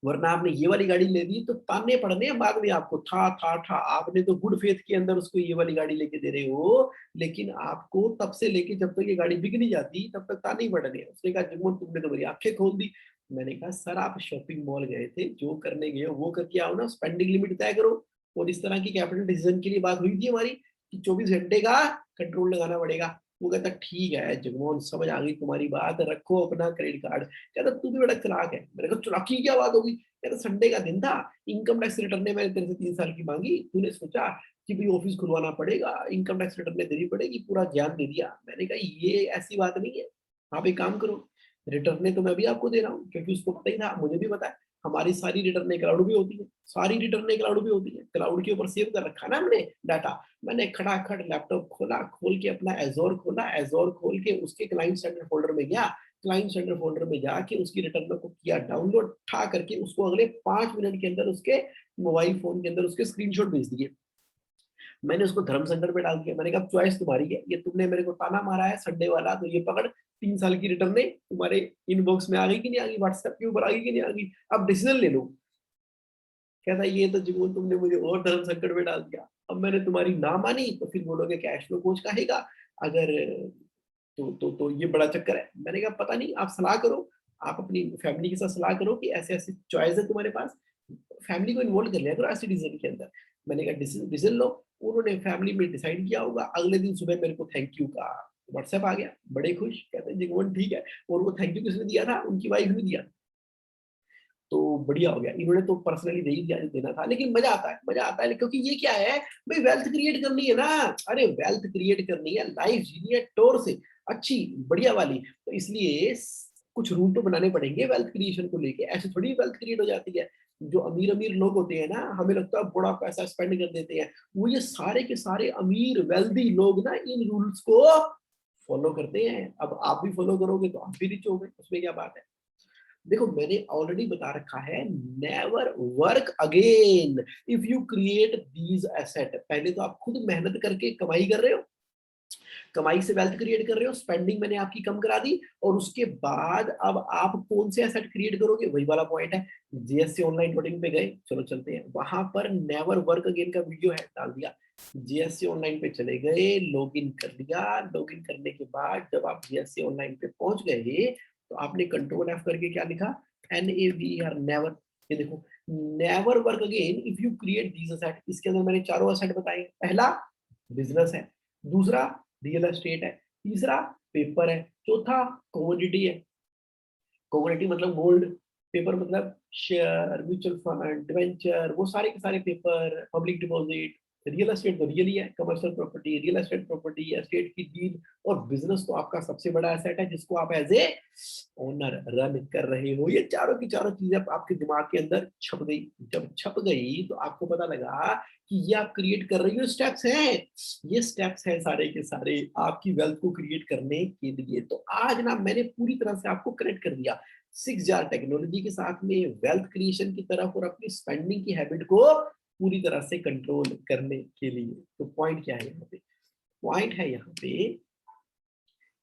वरना आपने ये वाली गाड़ी ले ली तो ताने पड़ने हैं बाद में आपको, ठा आपने तो गुड फेथ के अंदर उसको ये वाली गाड़ी लेके दे रहे हो, लेकिन आपको तब से लेके जब तक ये गाड़ी बिक नहीं जाती तब तक ताने ही पड़ने हैं। उसने कहा जुम्मन तुमने तो मेरी आंखें खोल दी। मैंने कहा सर आप शॉपिंग मॉल गए थे, जो करने गए हो वो करके आओ ना, स्पेंडिंग लिमिट तय करो। और इस तरह की कैपिटल डिसीजन के लिए बात हुई थी हमारी कि 24 घंटे का कंट्रोल लगाना पड़ेगा। वो कहता ठीक है जगमोहन, समझ आ गई तुम्हारी बात, रखो अपना क्रेडिट कार्ड। कहता तू भी बड़ा चालाक है। मैंने कहा चालाकी की क्या बात होगी? कहता संडे का दिन था, इनकम टैक्स रिटर्न ने मैंने तेरे से 3 साल की मांगी, तूने सोचा कि भाई ऑफिस खुलवाना पड़ेगा, इनकम टैक्स रिटर्न ने देनी पड़ेगी, पूरा ज्ञान दे दिया। मैंने कहा ये ऐसी बात नहीं है, आप एक काम करो, रिटर्न तो मैं भी आपको दे रहा हूँ क्योंकि उसको पता ही था, मुझे भी पता है। हमारी सारी रिटर्न क्लाउड भी होती है, सारी रिटर्न क्लाउड भी होती है, क्लाउड के ऊपर सेव कर रखा ना हमने डाटा। मैंने खटाखट लैपटॉप खोला, खोल के अपना एज़ोर खोला, एज़ोर खोल के उसके क्लाइंट सेंटर फ़ोल्डर में गया, क्लाइंट सेंटर फ़ोल्डर में जाके उसकी रिटर्न को किया डाउनलोड, ठा करके उसको अगले 5 मिनट के अंदर उसके मोबाइल फ़ोन के अंदर उसके स्क्रीनशॉट भेज दिए। मैंने उसको धर्म सेंटर पे डाल दिया। मैंने कहा चॉइस तुम्हारी है, ये तुमने मेरे को ताना मारा है संडे वाला, तो ये पकड़, 3 साल की रिटर्नें तुम्हारे इनबॉक्स में आ गई कि नहीं आ गई, व्हाट्सएप के ऊपर आ गई कि नहीं आ गई, अब डिसीजन ले लो। कहता ये तो जीवन तुमने मुझे और धर्म संकट में डाल दिया, अब मैंने तुम्हारी ना मानी तो फिर बोलोगे कैश फ्लो कोच कहेगा, अगर तो ये बड़ा चक्कर है। मैंने कहा पता नहीं, आप सलाह करो, आप अपनी फैमिली के साथ सलाह करो कि ऐसे-ऐसे चॉइस है तुम्हारे पास, फैमिली को इन्वॉल्व कर लिया करो ऐसे डिसीजन के अंदर। मैंने कहा डिसीजन लो, उन्होंने फैमिली में डिसाइड किया होगा, अगले दिन सुबह मेरे को थैंक यू का व्हाट्सएप आ गया, बड़े खुश, कहते हैं जीवन ठीक है। और वो थैंक यू किसने दिया था? उनकी वाइफ ने दिया। तो बढ़िया हो गया। इन्होंने तो पर्सनली दे ही दिया, देना था, लेकिन मज़ा आता है क्योंकि ये क्या है, भई वेल्थ क्रिएट करनी है ना, अरे वेल्थ क्रिएट करनी है, लाइफ जीनी है टौर से, अच्छी, बढ़िया वाली। तो इसलिए कुछ रूल तो बनाने पड़ेंगे वेल्थ क्रिएशन को लेके, ऐसे थोड़ी वेल्थ क्रिएट हो जाती है। जो अमीर-अमीर लोग होते हैं ना, हमें लगता है बड़ा पैसा स्पेंड कर देते हैं, वो ये सारे के सारे अमीर वेल्दी लोग ना इन रूल्स को फॉलो करते हैं। अब आप भी फॉलो करोगे तो आप भी रिच हो गए, उसमें क्या बात है। देखो मैंने ऑलरेडी बता रखा है, never work again if you create these asset. पहले तो आप खुद मेहनत करके कमाई कर रहे हो, कमाई से वेल्थ क्रिएट कर रहे हो, स्पेंडिंग मैंने आपकी कम करा दी, और उसके बाद अब आप कौन से एसेट क्रिएट करोगे, वही वाला पॉइंट है। जीएससी ऑनलाइन डॉटिंग पे गए, चलो चलते हैं, वहां पर नेवर वर्क अगेन का वीडियो है, डाल दिया। जीएससी ऑनलाइन पे चले गए, लॉगिन कर लिया, लॉगिन करने के बाद जब आप जीएससी ऑनलाइन पे पहुंच गए तो आपने कंट्रोल एफ करके क्या लिखा, NAVER नेवर। ये देखो, never work again if you create these asset. इसके अंदर मैंने चारों असेट बताए, पहला बिजनेस है, दूसरा रियल एस्टेट है, तीसरा पेपर है, चौथा कमोडिटी है। कमोडिटी मतलब गोल्ड, पेपर मतलब शेयर, म्यूचुअल फंड, डिवेंचर, वो सारे के सारे paper, public deposit, real estate तो रियल ही है, commercial property, real estate property, estate की डील, और बिजनेस तो आपका सबसे बड़ा एसेट है जिसको आप एज ए ओनर रन कर रहे हो। ये चारों की चारों चीजें आपके दिमाग के अंदर छप गई। जब छप गई तो आपको पता लगा कि ये आप क्रिएट कर रही हो स्टेप्स हैं, ये स्टेप्स हैं सारे के सारे आपकी वेल्थ को क्रिएट करने के लिए। तो आज ना मैंने पूरी तरह से आपको कनेक्ट कर दिया 6 जार टेक्नोलॉजी के साथ में वेल्थ क्रिएशन की तरफ और अपनी स्पेंडिंग की हैबिट को पूरी तरह से कंट्रोल करने के लिए। तो पॉइंट क्या है यहाँ पे? पॉइंट है यहाँ पे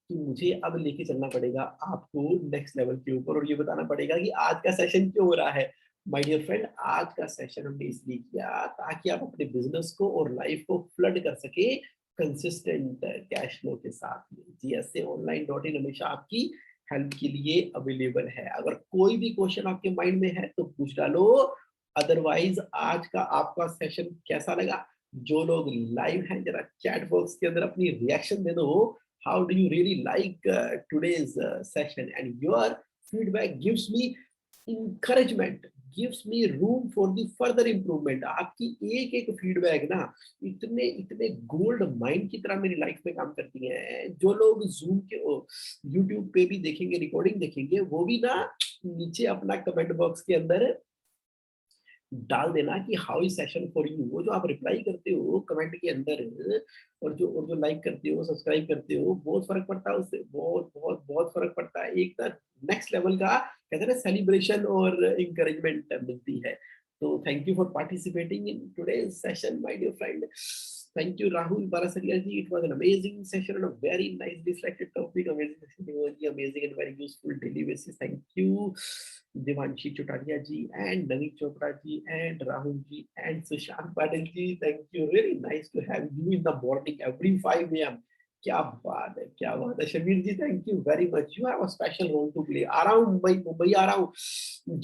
कि मुझे अब लेके चलना पड़ेगा आपको नेक्स्ट लेवल के ऊपर, और ये बताना पड़ेगा कि आज का सेशन क्यों हो रहा है। माय डियर फ्रेंड, आज का सेशन हमने इसलिए किया ताकि आप अपने बिजनेस को और लाइफ को फ्लड कर सके कंसिस्टेंट कैश फ्लो के साथ में। जीएसए ऑनलाइन डॉट इन हमेशा आपकी हेल्प के लिए अवेलेबल है। अगर कोई भी क्वेश्चन आपके माइंड में है तो पूछ डालो, अदरवाइज आज का आपका सेशन कैसा लगा? जो लोग लाइव हैं जरा चैट बॉक्स के अंदर अपनी रिएक्शन दे दो। How do you really like today's session? And your feedback gives me encouragement, gives me room for the further improvement. आपकी एक एक फीडबैक ना इतने इतने गोल्ड माइंड की तरह मेरी लाइफ में काम करती हैं। जो लोग जूम के यूट्यूब पे भी देखेंगे, रिकॉर्डिंग देखेंगे, वो भी ना नीचे अपना कमेंट बॉक्स के अंदर डाल देना कि how is session for you. वो जो आप रिप्लाई करते हो कमेंट के अंदर, और जो लाइक करते हो, सब्सक्राइब करते हो, बहुत फर्क पड़ता है उससे, बहुत बहुत बहुत फर्क पड़ता है। एक नेक्स्ट लेवल का कहते हैं ना सेलिब्रेशन और इंकरेजमेंट मिलती है। तो thank you for participating in today's session my dear friend. Thank you, Rahul Barasaria ji. It was an amazing session on a very nicely selected topic. Amazing session, amazing and very useful daily basis. Thank you, Devanshi Chotaria ji, and Naveen Chopra ji, and Rahul ji, and Sushant Patel ji. Thank you. Really nice to have you in the morning every 5 a.m. क्या बात है, क्या बात है। Shabir ji, thank you very much. You have a special role to play. आ रहा हूँ मुंबई, मुंबई आ रहा हूँ,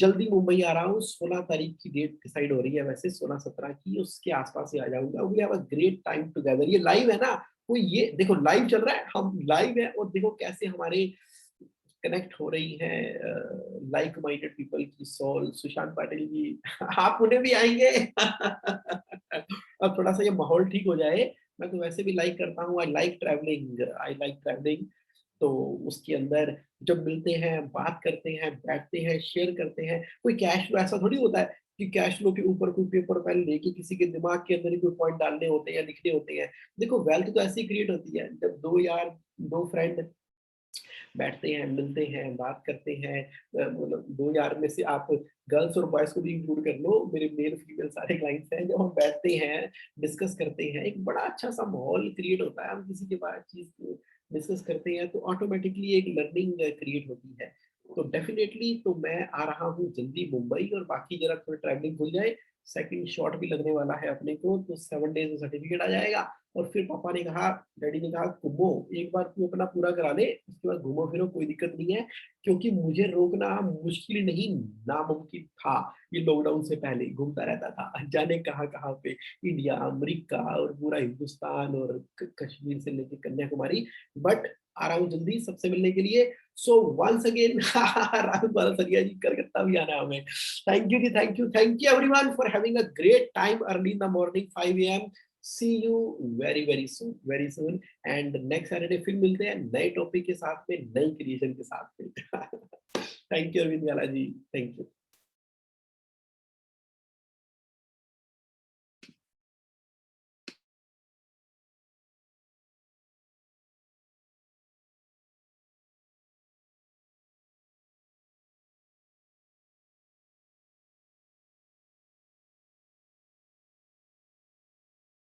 जल्दी मुंबई आ रहा हूँ। 16 तारीख की डेट डिसाइड हो रही है, वैसे 16-17 की, उसके आसपास ही आ जाऊंगा। We have a great time together. ये लाइव है ना, कोई ये देखो लाइव चल रहा है, हम लाइव है, और देखो कैसे हमारे कनेक्ट हो रही है लाइक माइंडेड पीपल की सोल। सुशांत पाटिल जी आप पुणे भी आएंगे अब थोड़ा सा ये माहौल ठीक हो जाए। मैं तो वैसे भी लाइक करता हूँ, I like travelling, I like travelling. तो उसके अंदर जब मिलते हैं, बात करते हैं, बैठते हैं, शेयर करते हैं, कोई कैश फ्लो ऐसा थोड़ी होता है कि कैश फ्लो के ऊपर कोई पेपर पेन लेके किसी के दिमाग के अंदर ही कोई पॉइंट डालने होते हैं या लिखने होते हैं। देखो वेल्थ तो ऐसे ही क्रिएट होती है जब दो यार, दो फ्रेंड बैठते हैं, मिलते हैं, बात करते हैं। मतलब 2 यार में से आप गर्ल्स और बॉयज़ को भी इंक्लूड कर लो, मेरे मेल फीमेल सारे क्लाइंट्स हैं। जब हम बैठते हैं, डिस्कस करते हैं, एक बड़ा अच्छा-सा माहौल क्रिएट होता है। हम किसी के बारे चीज़ को डिस्कस करते हैं तो ऑटोमैटिकली एक लर्निंग क्रिएट होती है। तो डेफिनिटली तो मैं आ रहा हूँ जल्दी मुंबई, और बाकी ज़रा थोड़ी ट्रैवलिंग खुल जाए, सेकंड शॉट भी लगने वाला है अपने को, तो 7 डेज़ में सर्टिफिकेट आ जाएगा। और फिर पापा ने कहा, डैडी ने कहा, "कुम्भो, एक बार तू अपना पूरा करा ले, उसके बाद घूमो-फिरो, कोई दिक्कत नहीं है।" क्योंकि मुझे रोकना मुश्किल नहीं, नामुमकिन था। ये लॉकडाउन से पहले घूमता रहता था, जाने कहाँ-कहाँ पे, इंडिया, अमेरिका और पूरा हिंदुस्तान और क कश्मीर से लेके कन्याकुमारी। बट आ रहा हूँ जल्दी सबसे मिलने के लिए। So once again Rahul Barasariya ji, Calcutta भी आना है हमें। Thank you ji, thank you everyone for having a great time early in the morning 5 AM. See you very soon. And next Saturday फिर मिलते हैं नए टॉपिक के साथ में, नई क्रिएशन के साथ में। थैंक यू अरविंद वाला जी, थैंक यू।